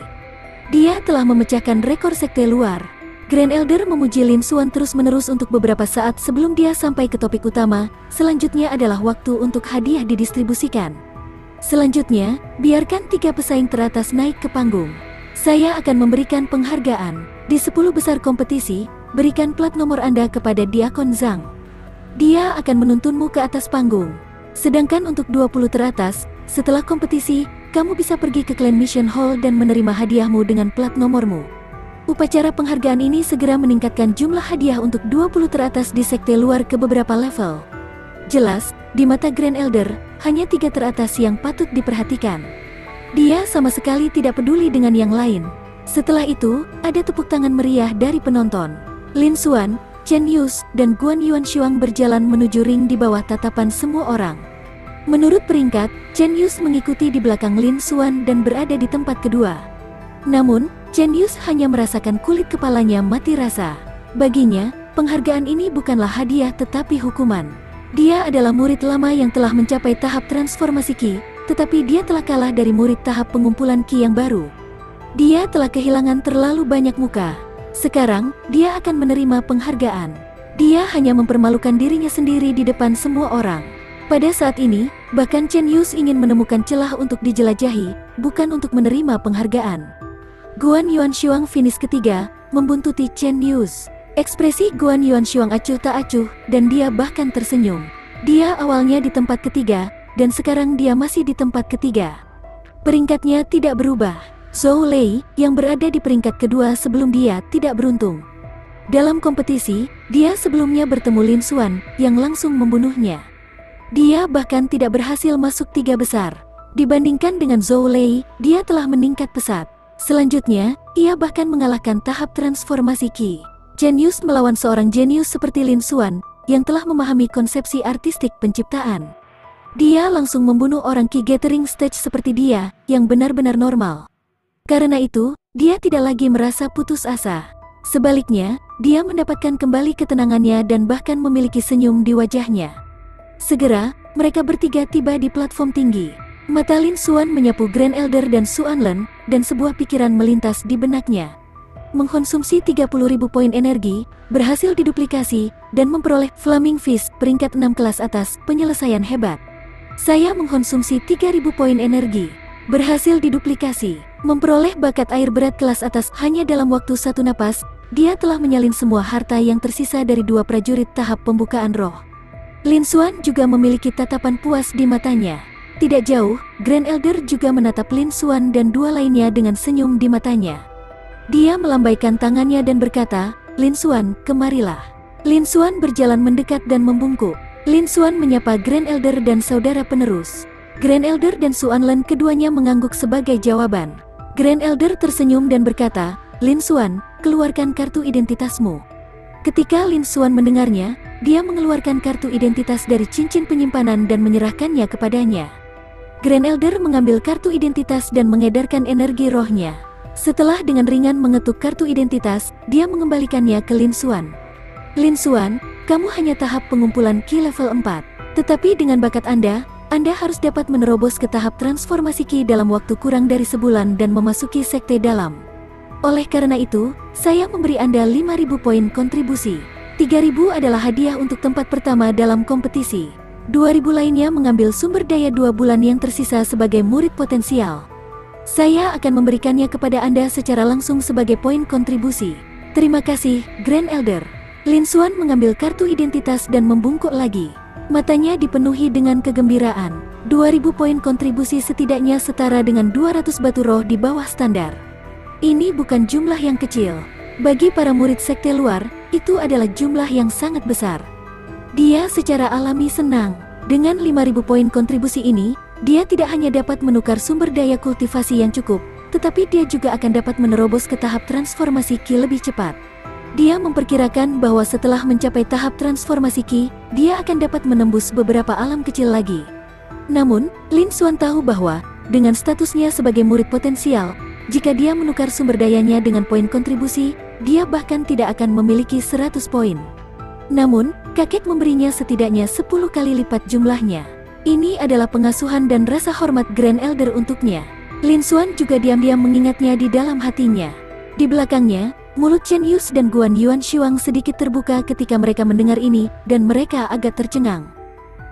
Dia telah memecahkan rekor sekte luar. Grand Elder memuji Lin Xuan terus-menerus untuk beberapa saat sebelum dia sampai ke topik utama. Selanjutnya adalah waktu untuk hadiah didistribusikan. Selanjutnya, biarkan 3 pesaing teratas naik ke panggung. Saya akan memberikan penghargaan. Di 10 besar kompetisi, berikan plat nomor Anda kepada Diakon Zhang. Dia akan menuntunmu ke atas panggung. Sedangkan untuk 20 teratas, setelah kompetisi, kamu bisa pergi ke Clan Mission Hall dan menerima hadiahmu dengan plat nomormu. Upacara penghargaan ini segera meningkatkan jumlah hadiah untuk 20 teratas di sekte luar ke beberapa level. Jelas, di mata Grand Elder, hanya 3 teratas yang patut diperhatikan. Dia sama sekali tidak peduli dengan yang lain. Setelah itu, ada tepuk tangan meriah dari penonton. Lin Xuan, Chen Yus, dan Guan Yuanshuang berjalan menuju ring di bawah tatapan semua orang. Menurut peringkat, Chen Yus mengikuti di belakang Lin Xuan dan berada di tempat kedua. Namun, Chen Yus hanya merasakan kulit kepalanya mati rasa. Baginya, penghargaan ini bukanlah hadiah tetapi hukuman. Dia adalah murid lama yang telah mencapai tahap transformasi Ki, tetapi dia telah kalah dari murid tahap pengumpulan Ki yang baru. Dia telah kehilangan terlalu banyak muka. Sekarang, dia akan menerima penghargaan. Dia hanya mempermalukan dirinya sendiri di depan semua orang. Pada saat ini, bahkan Chen Yus ingin menemukan celah untuk dijelajahi, bukan untuk menerima penghargaan. Guan Yuanshuang finish ketiga, membuntuti Chen Yus. Ekspresi Guan Yuanshuang acuh tak acuh, dan dia bahkan tersenyum. Dia awalnya di tempat ketiga, dan sekarang dia masih di tempat ketiga. Peringkatnya tidak berubah. Zhou Lei, yang berada di peringkat kedua sebelum dia, tidak beruntung. Dalam kompetisi, dia sebelumnya bertemu Lin Xuan, yang langsung membunuhnya. Dia bahkan tidak berhasil masuk 3 besar. Dibandingkan dengan Zhou Lei, dia telah meningkat pesat. Selanjutnya, ia bahkan mengalahkan tahap transformasi Ki. Chen Yus melawan seorang jenius seperti Lin Xuan, yang telah memahami konsepsi artistik penciptaan. Dia langsung membunuh orang Ki Gathering Stage seperti dia, yang benar-benar normal. Karena itu, dia tidak lagi merasa putus asa. Sebaliknya, dia mendapatkan kembali ketenangannya dan bahkan memiliki senyum di wajahnya. Segera, mereka bertiga tiba di platform tinggi. Mata Lin Xuan menyapu Grand Elder dan Xuanlen, dan sebuah pikiran melintas di benaknya. Mengkonsumsi 30.000 poin energi, berhasil diduplikasi, dan memperoleh Flaming Fist peringkat 6 kelas atas, penyelesaian hebat. Saya mengkonsumsi 3.000 poin energi, berhasil diduplikasi. Memperoleh bakat air berat kelas atas hanya dalam waktu satu napas, dia telah menyalin semua harta yang tersisa dari dua prajurit tahap pembukaan roh. Lin Xuan juga memiliki tatapan puas di matanya. Tidak jauh, Grand Elder juga menatap Lin Xuan dan dua lainnya dengan senyum di matanya. Dia melambaikan tangannya dan berkata, "Lin Xuan, kemarilah." Lin Xuan berjalan mendekat dan membungkuk. Lin Xuan menyapa Grand Elder dan saudara penerus. Grand Elder dan Xuan Len keduanya mengangguk sebagai jawaban. Grand Elder tersenyum dan berkata, "Lin Xuan, keluarkan kartu identitasmu." Ketika Lin Xuan mendengarnya, dia mengeluarkan kartu identitas dari cincin penyimpanan dan menyerahkannya kepadanya. Grand Elder mengambil kartu identitas dan mengedarkan energi rohnya. Setelah dengan ringan mengetuk kartu identitas, dia mengembalikannya ke Lin Xuan. "Lin Xuan, kamu hanya tahap pengumpulan Ki level 4. Tetapi dengan bakat Anda harus dapat menerobos ke tahap transformasi Ki dalam waktu kurang dari sebulan dan memasuki sekte dalam. Oleh karena itu, saya memberi Anda 5.000 poin kontribusi. 3.000 adalah hadiah untuk tempat pertama dalam kompetisi. 2.000 lainnya mengambil sumber daya 2 bulan yang tersisa sebagai murid potensial. Saya akan memberikannya kepada Anda secara langsung sebagai poin kontribusi. Terima kasih, Grand Elder." Lin Xuan mengambil kartu identitas dan membungkuk lagi. Matanya dipenuhi dengan kegembiraan. 2.000 poin kontribusi setidaknya setara dengan 200 batu roh di bawah standar. Ini bukan jumlah yang kecil. Bagi para murid sekte luar, itu adalah jumlah yang sangat besar. Dia secara alami senang. Dengan 5.000 poin kontribusi ini, dia tidak hanya dapat menukar sumber daya kultivasi yang cukup, tetapi dia juga akan dapat menerobos ke tahap transformasi Ki lebih cepat. Dia memperkirakan bahwa setelah mencapai tahap transformasi Ki, dia akan dapat menembus beberapa alam kecil lagi. Namun, Lin Xuan tahu bahwa, dengan statusnya sebagai murid potensial, jika dia menukar sumber dayanya dengan poin kontribusi, dia bahkan tidak akan memiliki 100 poin. Namun, kakek memberinya setidaknya 10 kali lipat jumlahnya. Ini adalah pengasuhan dan rasa hormat Grand Elder untuknya. Lin Xuan juga diam-diam mengingatnya di dalam hatinya. Di belakangnya, mulut Chen Yus dan Guan Yuanshuang sedikit terbuka ketika mereka mendengar ini, dan mereka agak tercengang.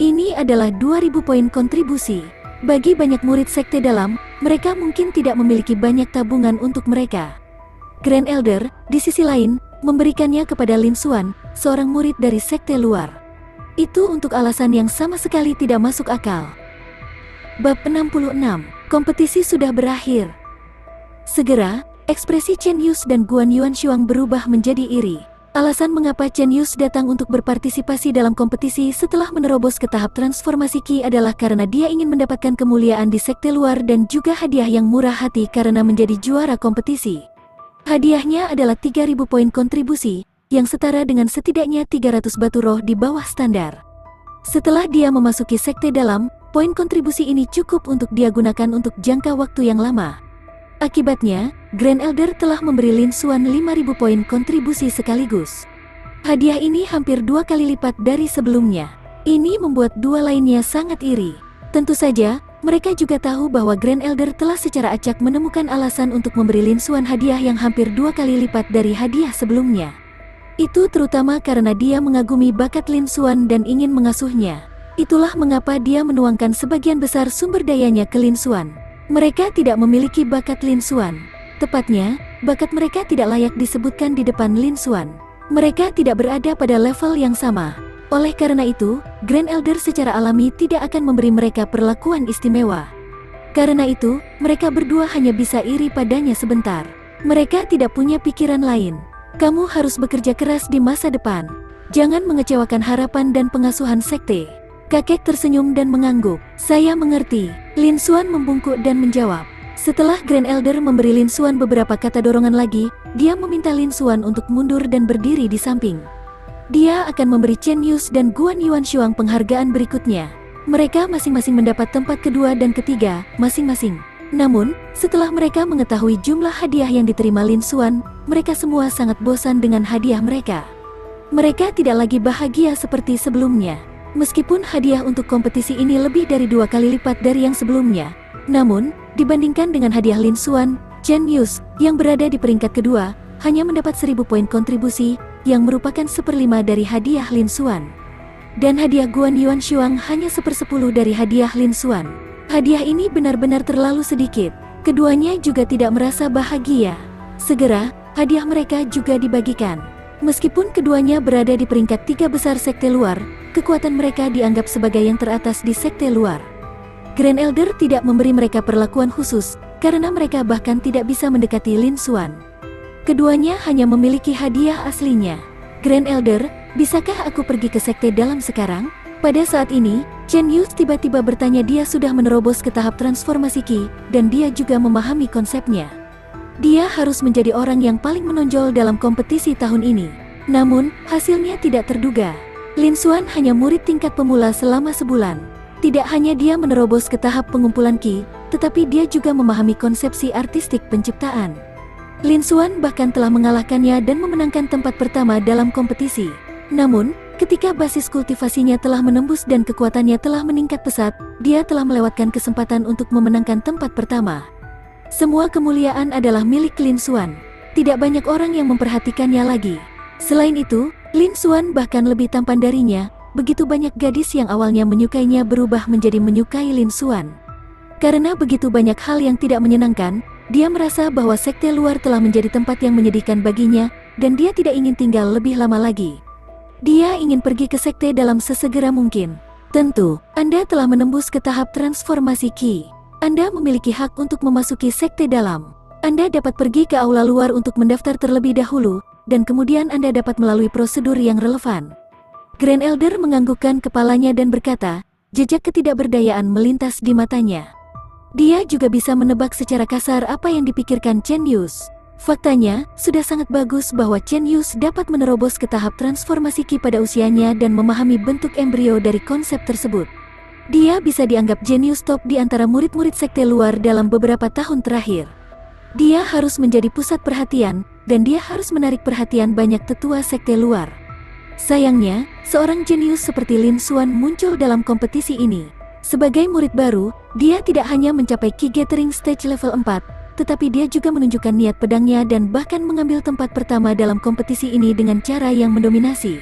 Ini adalah 2.000 poin kontribusi. Bagi banyak murid sekte dalam, mereka mungkin tidak memiliki banyak tabungan untuk mereka. Grand Elder, di sisi lain, memberikannya kepada Lin Xuan, seorang murid dari sekte luar. Itu untuk alasan yang sama sekali tidak masuk akal. Bab 66, kompetisi sudah berakhir. Segera, ekspresi Chen Yus dan Guan Yuanshuang berubah menjadi iri. Alasan mengapa Chen Yus datang untuk berpartisipasi dalam kompetisi setelah menerobos ke tahap transformasi Ki adalah karena dia ingin mendapatkan kemuliaan di sekte luar dan juga hadiah yang murah hati karena menjadi juara kompetisi. Hadiahnya adalah 3.000 poin kontribusi, yang setara dengan setidaknya 300 batu roh di bawah standar. Setelah dia memasuki sekte dalam, poin kontribusi ini cukup untuk dia gunakan untuk jangka waktu yang lama. Akibatnya, Grand Elder telah memberi Lin Xuan 5.000 poin kontribusi sekaligus. Hadiah ini hampir 2 kali lipat dari sebelumnya. Ini membuat dua lainnya sangat iri. Tentu saja, mereka juga tahu bahwa Grand Elder telah secara acak menemukan alasan untuk memberi Lin Xuan hadiah yang hampir 2 kali lipat dari hadiah sebelumnya. Itu terutama karena dia mengagumi bakat Lin Xuan dan ingin mengasuhnya. Itulah mengapa dia menuangkan sebagian besar sumber dayanya ke Lin Xuan. Mereka tidak memiliki bakat Lin Xuan. Tepatnya, bakat mereka tidak layak disebutkan di depan Lin Xuan. Mereka tidak berada pada level yang sama. Oleh karena itu, Grand Elder secara alami tidak akan memberi mereka perlakuan istimewa. Karena itu, mereka berdua hanya bisa iri padanya sebentar. Mereka tidak punya pikiran lain. Kamu harus bekerja keras di masa depan. Jangan mengecewakan harapan dan pengasuhan sekte. Kakek tersenyum dan mengangguk. Saya mengerti. Lin Xuan membungkuk dan menjawab. Setelah Grand Elder memberi Lin Xuan beberapa kata dorongan lagi, dia meminta Lin Xuan untuk mundur dan berdiri di samping. Dia akan memberi Chen Yus dan Guan Yuanshuang penghargaan berikutnya. Mereka masing-masing mendapat tempat kedua dan ketiga, masing-masing. Namun, setelah mereka mengetahui jumlah hadiah yang diterima Lin Xuan, mereka semua sangat bosan dengan hadiah mereka. Mereka tidak lagi bahagia seperti sebelumnya. Meskipun hadiah untuk kompetisi ini lebih dari 2 kali lipat dari yang sebelumnya, namun, dibandingkan dengan hadiah Lin Xuan, Chen Yus, yang berada di peringkat kedua, hanya mendapat 1.000 poin kontribusi, yang merupakan 1/5 dari hadiah Lin Xuan. Dan hadiah Guan Yuanshuang hanya 1/10 dari hadiah Lin Xuan. Hadiah ini benar-benar terlalu sedikit. Keduanya juga tidak merasa bahagia. Segera, hadiah mereka juga dibagikan. Meskipun keduanya berada di peringkat 3 besar sekte luar, kekuatan mereka dianggap sebagai yang teratas di sekte luar. Grand Elder tidak memberi mereka perlakuan khusus, karena mereka bahkan tidak bisa mendekati Lin Xuan. Keduanya hanya memiliki hadiah aslinya. Grand Elder, bisakah aku pergi ke sekte dalam sekarang? Pada saat ini, Chen Yus tiba-tiba bertanya. Dia sudah menerobos ke tahap transformasi Qi, dan dia juga memahami konsepnya. Dia harus menjadi orang yang paling menonjol dalam kompetisi tahun ini. Namun, hasilnya tidak terduga. Lin Xuan hanya murid tingkat pemula selama sebulan. Tidak hanya dia menerobos ke tahap pengumpulan Qi, tetapi dia juga memahami konsepsi artistik penciptaan. Lin Xuan bahkan telah mengalahkannya dan memenangkan tempat pertama dalam kompetisi. Namun, ketika basis kultivasinya telah menembus dan kekuatannya telah meningkat pesat, dia telah melewatkan kesempatan untuk memenangkan tempat pertama. Semua kemuliaan adalah milik Lin Xuan. Tidak banyak orang yang memperhatikannya lagi. Selain itu, Lin Xuan bahkan lebih tampan darinya. Begitu banyak gadis yang awalnya menyukainya berubah menjadi menyukai Lin Xuan. Karena begitu banyak hal yang tidak menyenangkan, dia merasa bahwa sekte luar telah menjadi tempat yang menyedihkan baginya, dan dia tidak ingin tinggal lebih lama lagi. Dia ingin pergi ke sekte dalam sesegera mungkin. Tentu, Anda telah menembus ke tahap transformasi Qi. Anda memiliki hak untuk memasuki sekte dalam. Anda dapat pergi ke aula luar untuk mendaftar terlebih dahulu, dan kemudian Anda dapat melalui prosedur yang relevan. Grand Elder menganggukkan kepalanya dan berkata, jejak ketidakberdayaan melintas di matanya. Dia juga bisa menebak secara kasar apa yang dipikirkan Chen Yus. Faktanya, sudah sangat bagus bahwa Chen Yus dapat menerobos ke tahap transformasi Qi pada usianya dan memahami bentuk embrio dari konsep tersebut. Dia bisa dianggap jenius top di antara murid-murid sekte luar dalam beberapa tahun terakhir. Dia harus menjadi pusat perhatian, dan dia harus menarik perhatian banyak tetua sekte luar. Sayangnya, seorang jenius seperti Lin Xuan muncul dalam kompetisi ini. Sebagai murid baru, dia tidak hanya mencapai Qi Gathering Stage level 4, tetapi dia juga menunjukkan niat pedangnya dan bahkan mengambil tempat pertama dalam kompetisi ini dengan cara yang mendominasi.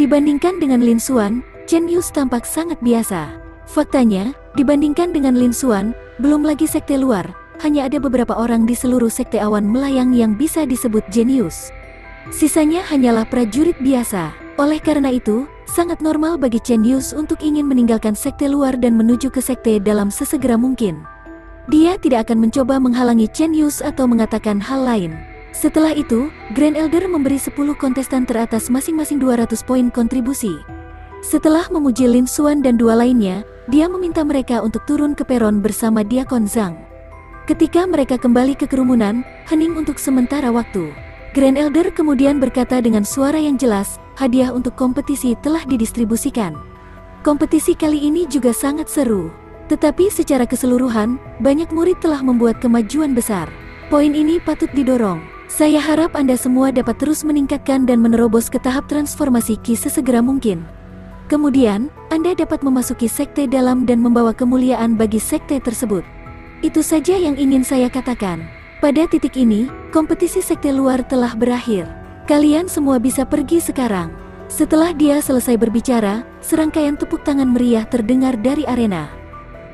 Dibandingkan dengan Lin Xuan, Chen Yus tampak sangat biasa. Faktanya, dibandingkan dengan Lin Xuan, belum lagi sekte luar, hanya ada beberapa orang di seluruh sekte awan melayang yang bisa disebut jenius. Sisanya hanyalah prajurit biasa. Oleh karena itu, sangat normal bagi Chen Yus untuk ingin meninggalkan sekte luar dan menuju ke sekte dalam sesegera mungkin. Dia tidak akan mencoba menghalangi Chen Yus atau mengatakan hal lain. Setelah itu, Grand Elder memberi 10 kontestan teratas masing-masing 200 poin kontribusi. Setelah memuji Lin Xuan dan dua lainnya, dia meminta mereka untuk turun ke peron bersama Diakon Zhang. Ketika mereka kembali ke kerumunan, hening untuk sementara waktu. Grand Elder kemudian berkata dengan suara yang jelas, hadiah untuk kompetisi telah didistribusikan. Kompetisi kali ini juga sangat seru. Tetapi secara keseluruhan, banyak murid telah membuat kemajuan besar. Poin ini patut didorong. Saya harap Anda semua dapat terus meningkatkan dan menerobos ke tahap transformasi Qi sesegera mungkin. Kemudian, Anda dapat memasuki sekte dalam dan membawa kemuliaan bagi sekte tersebut. Itu saja yang ingin saya katakan. Pada titik ini, kompetisi sekte luar telah berakhir. Kalian semua bisa pergi sekarang. Setelah dia selesai berbicara, serangkaian tepuk tangan meriah terdengar dari arena.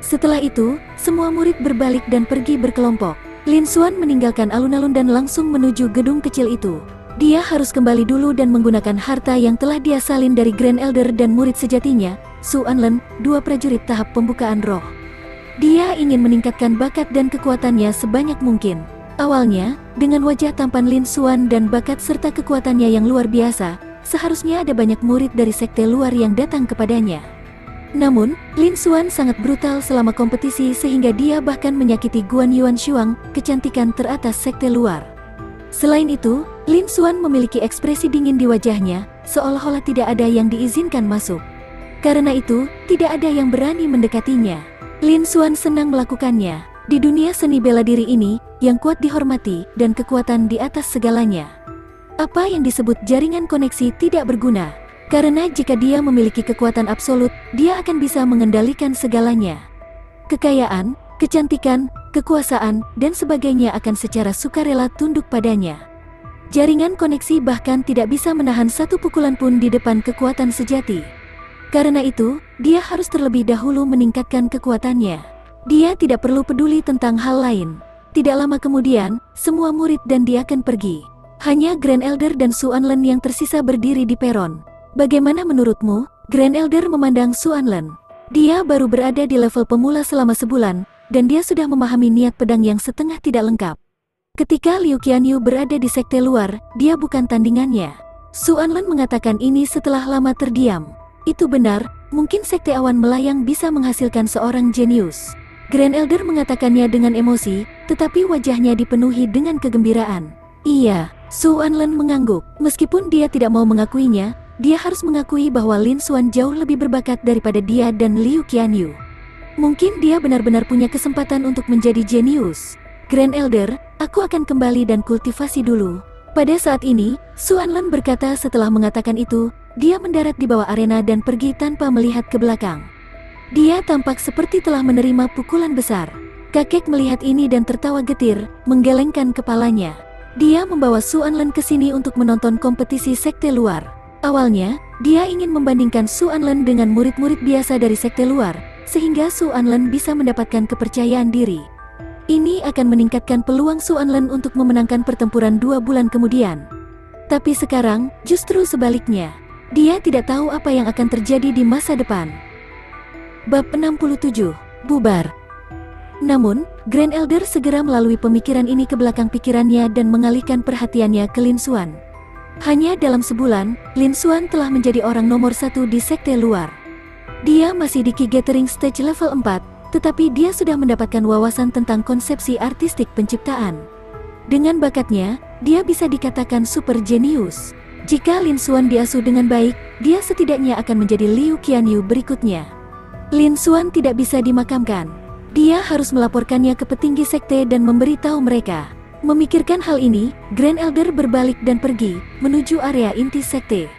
Setelah itu, semua murid berbalik dan pergi berkelompok. Lin Xuan meninggalkan alun-alun dan langsung menuju gedung kecil itu. Dia harus kembali dulu dan menggunakan harta yang telah dia salin dari Grand Elder dan murid sejatinya, Su Anlen, 2 prajurit tahap pembukaan roh. Dia ingin meningkatkan bakat dan kekuatannya sebanyak mungkin. Awalnya, dengan wajah tampan Lin Xuan dan bakat serta kekuatannya yang luar biasa, seharusnya ada banyak murid dari sekte luar yang datang kepadanya. Namun, Lin Xuan sangat brutal selama kompetisi sehingga dia bahkan menyakiti Guan Yuan Shuang, kecantikan teratas sekte luar. Selain itu, Lin Xuan memiliki ekspresi dingin di wajahnya, seolah-olah tidak ada yang diizinkan masuk. Karena itu, tidak ada yang berani mendekatinya. Lin Xuan senang melakukannya. Di dunia seni bela diri ini, yang kuat dihormati, dan kekuatan di atas segalanya. Apa yang disebut jaringan koneksi tidak berguna. Karena jika dia memiliki kekuatan absolut, dia akan bisa mengendalikan segalanya. Kekayaan, kecantikan, kekuasaan, dan sebagainya akan secara sukarela tunduk padanya. Jaringan koneksi bahkan tidak bisa menahan satu pukulan pun di depan kekuatan sejati. Karena itu, dia harus terlebih dahulu meningkatkan kekuatannya. Dia tidak perlu peduli tentang hal lain. Tidak lama kemudian, semua murid dan Diaken pergi. Hanya Grand Elder dan Suanlen yang tersisa berdiri di peron. Bagaimana menurutmu? Grand Elder memandang Suanlen. Dia baru berada di level pemula selama sebulan, dan dia sudah memahami niat pedang yang setengah tidak lengkap. Ketika Liu Qianyu berada di sekte luar, dia bukan tandingannya. Suanlen mengatakan ini setelah lama terdiam. Itu benar, mungkin sekte awan melayang bisa menghasilkan seorang jenius. Grand Elder mengatakannya dengan emosi, tetapi wajahnya dipenuhi dengan kegembiraan. Iya, Suanlen mengangguk. Meskipun dia tidak mau mengakuinya, dia harus mengakui bahwa Lin Xuan jauh lebih berbakat daripada dia dan Liu Qianyu. Mungkin dia benar-benar punya kesempatan untuk menjadi jenius. Grand Elder, aku akan kembali dan kultivasi dulu. Pada saat ini, Suanlen berkata setelah mengatakan itu, dia mendarat di bawah arena dan pergi tanpa melihat ke belakang. Dia tampak seperti telah menerima pukulan besar. Kakek melihat ini dan tertawa getir, menggelengkan kepalanya. Dia membawa Suanlen ke sini untuk menonton kompetisi sekte luar. Awalnya, dia ingin membandingkan Suanlen dengan murid-murid biasa dari sekte luar, sehingga Suanlen bisa mendapatkan kepercayaan diri. Ini akan meningkatkan peluang Suanlen untuk memenangkan pertempuran 2 bulan kemudian. Tapi sekarang, justru sebaliknya. Dia tidak tahu apa yang akan terjadi di masa depan. Bab 67, Bubar. Namun, Grand Elder segera melalui pemikiran ini ke belakang pikirannya dan mengalihkan perhatiannya ke Lin Xuan. Hanya dalam sebulan, Lin Xuan telah menjadi orang nomor 1 di sekte luar. Dia masih di Ki Gathering Stage level 4, tetapi dia sudah mendapatkan wawasan tentang konsepsi artistik penciptaan. Dengan bakatnya, dia bisa dikatakan super jenius. Jika Lin Xuan diasuh dengan baik, dia setidaknya akan menjadi Liu Qianyu berikutnya. Lin Xuan tidak bisa dimakamkan. Dia harus melaporkannya ke petinggi sekte dan memberitahu mereka. Memikirkan hal ini, Grand Elder berbalik dan pergi, menuju area inti sekte.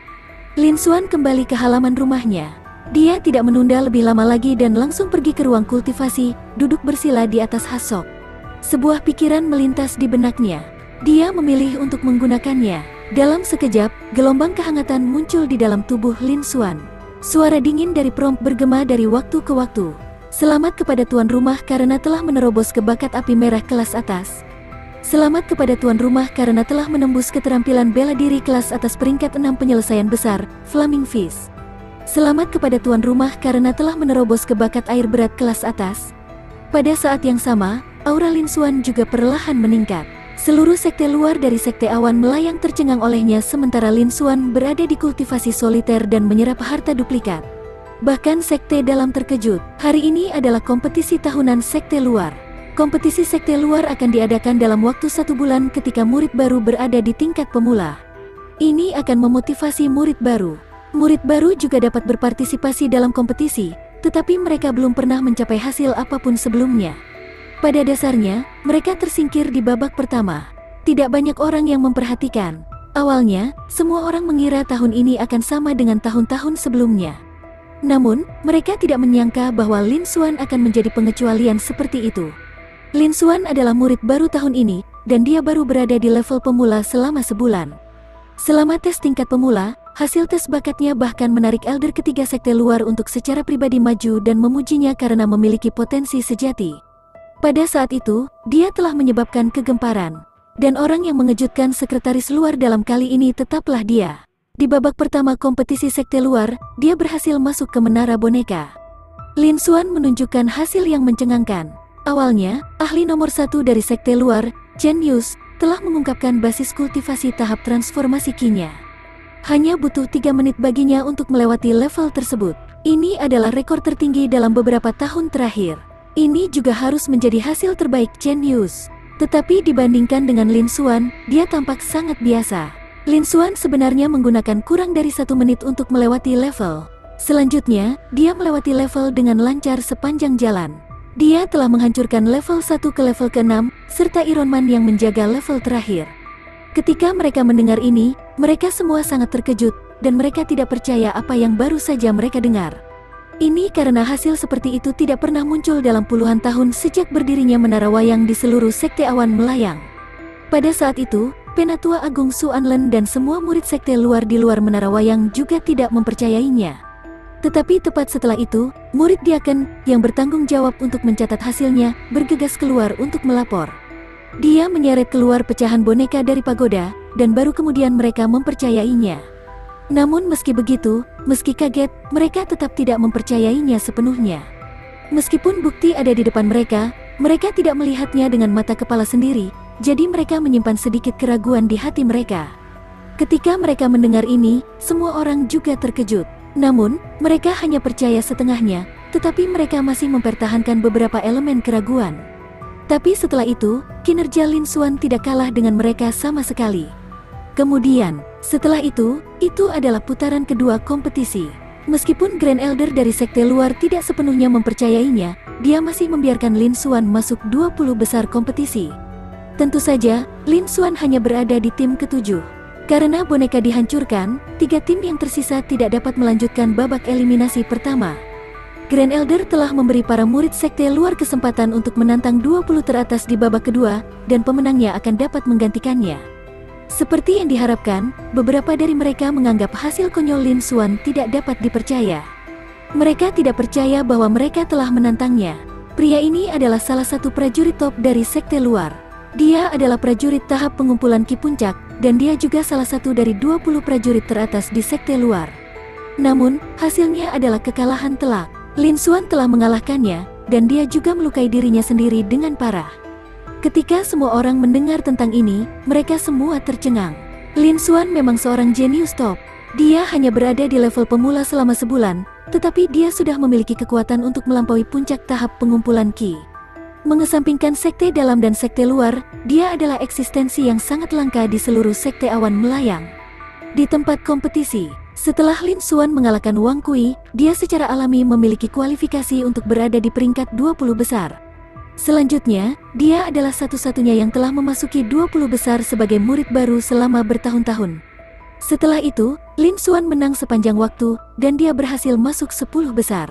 Lin Xuan kembali ke halaman rumahnya. Dia tidak menunda lebih lama lagi dan langsung pergi ke ruang kultivasi, duduk bersila di atas hasok. Sebuah pikiran melintas di benaknya. Dia memilih untuk menggunakannya. Dalam sekejap, gelombang kehangatan muncul di dalam tubuh Lin Xuan. Suara dingin dari prompt bergema dari waktu ke waktu. Selamat kepada tuan rumah karena telah menerobos ke bakat api merah kelas atas. Selamat kepada tuan rumah karena telah menembus keterampilan bela diri kelas atas peringkat 6 penyelesaian besar, Flaming Fist. Selamat kepada tuan rumah karena telah menerobos ke bakat air berat kelas atas. Pada saat yang sama, aura Lin Xuan juga perlahan meningkat. Seluruh sekte luar dari sekte awan melayang tercengang olehnya sementara Lin Xuan berada di kultivasi soliter dan menyerap harta duplikat. Bahkan sekte dalam terkejut. Hari ini adalah kompetisi tahunan sekte luar. Kompetisi sekte luar akan diadakan dalam waktu 1 bulan ketika murid baru berada di tingkat pemula. Ini akan memotivasi murid baru. Murid baru juga dapat berpartisipasi dalam kompetisi, tetapi mereka belum pernah mencapai hasil apapun sebelumnya. Pada dasarnya, mereka tersingkir di babak pertama. Tidak banyak orang yang memperhatikan. Awalnya, semua orang mengira tahun ini akan sama dengan tahun-tahun sebelumnya. Namun, mereka tidak menyangka bahwa Lin Xuan akan menjadi pengecualian seperti itu. Lin Xuan adalah murid baru tahun ini, dan dia baru berada di level pemula selama sebulan. Selama tes tingkat pemula, hasil tes bakatnya bahkan menarik elder ketiga sekte luar untuk secara pribadi maju dan memujinya karena memiliki potensi sejati. Pada saat itu, dia telah menyebabkan kegemparan. Dan orang yang mengejutkan sekretaris luar dalam kali ini tetaplah dia. Di babak pertama kompetisi sekte luar, dia berhasil masuk ke menara boneka. Lin Xuan menunjukkan hasil yang mencengangkan. Awalnya, ahli nomor 1 dari sekte luar, Chen Yus, telah mengungkapkan basis kultivasi tahap transformasi Qi-nya. Hanya butuh 3 menit baginya untuk melewati level tersebut. Ini adalah rekor tertinggi dalam beberapa tahun terakhir. Ini juga harus menjadi hasil terbaik Chen Yus. Tetapi dibandingkan dengan Lin Xuan, dia tampak sangat biasa. Lin Xuan sebenarnya menggunakan kurang dari 1 menit untuk melewati level. Selanjutnya, dia melewati level dengan lancar sepanjang jalan. Dia telah menghancurkan level 1 ke level ke-6, serta Iron Man yang menjaga level terakhir. Ketika mereka mendengar ini, mereka semua sangat terkejut, dan mereka tidak percaya apa yang baru saja mereka dengar. Ini karena hasil seperti itu tidak pernah muncul dalam puluhan tahun sejak berdirinya Menara Wayang di seluruh sekte awan melayang. Pada saat itu, Penatua Agung Suanlen dan semua murid sekte luar di luar Menara Wayang juga tidak mempercayainya. Tetapi tepat setelah itu, murid Diaken yang bertanggung jawab untuk mencatat hasilnya bergegas keluar untuk melapor. Dia menyeret keluar pecahan boneka dari pagoda, dan baru kemudian mereka mempercayainya. Namun meski begitu, meski kaget, mereka tetap tidak mempercayainya sepenuhnya. Meskipun bukti ada di depan mereka tidak melihatnya dengan mata kepala sendiri, jadi mereka menyimpan sedikit keraguan di hati mereka. Ketika mereka mendengar ini, semua orang juga terkejut. Namun, mereka hanya percaya setengahnya, tetapi mereka masih mempertahankan beberapa elemen keraguan. Tapi setelah itu, kinerja Lin Xuan tidak kalah dengan mereka sama sekali. Kemudian, setelah itu adalah putaran kedua kompetisi. Meskipun Grand Elder dari sekte luar tidak sepenuhnya mempercayainya, dia masih membiarkan Lin Xuan masuk 20 besar kompetisi. Tentu saja, Lin Xuan hanya berada di tim ketujuh. Karena boneka dihancurkan, 3 tim yang tersisa tidak dapat melanjutkan babak eliminasi pertama. Grand Elder telah memberi para murid sekte luar kesempatan untuk menantang 20 teratas di babak kedua, dan pemenangnya akan dapat menggantikannya. Seperti yang diharapkan, beberapa dari mereka menganggap hasil konyol Lin Xuan tidak dapat dipercaya. Mereka tidak percaya bahwa mereka telah menantangnya. Pria ini adalah salah satu prajurit top dari sekte luar. Dia adalah prajurit tahap pengumpulan Ki Puncak, dan dia juga salah satu dari 20 prajurit teratas di sekte luar. Namun, hasilnya adalah kekalahan telak. Lin Xuan telah mengalahkannya, dan dia juga melukai dirinya sendiri dengan parah. Ketika semua orang mendengar tentang ini, mereka semua tercengang. Lin Xuan memang seorang jenius top. Dia hanya berada di level pemula selama sebulan, tetapi dia sudah memiliki kekuatan untuk melampaui puncak tahap pengumpulan Ki. Mengesampingkan sekte dalam dan sekte luar, dia adalah eksistensi yang sangat langka di seluruh sekte awan melayang. Di tempat kompetisi, setelah Lin Xuan mengalahkan Wang Kui, dia secara alami memiliki kualifikasi untuk berada di peringkat 20 besar. Selanjutnya, dia adalah satu-satunya yang telah memasuki 20 besar sebagai murid baru selama bertahun-tahun. Setelah itu, Lin Xuan menang sepanjang waktu, dan dia berhasil masuk 10 besar.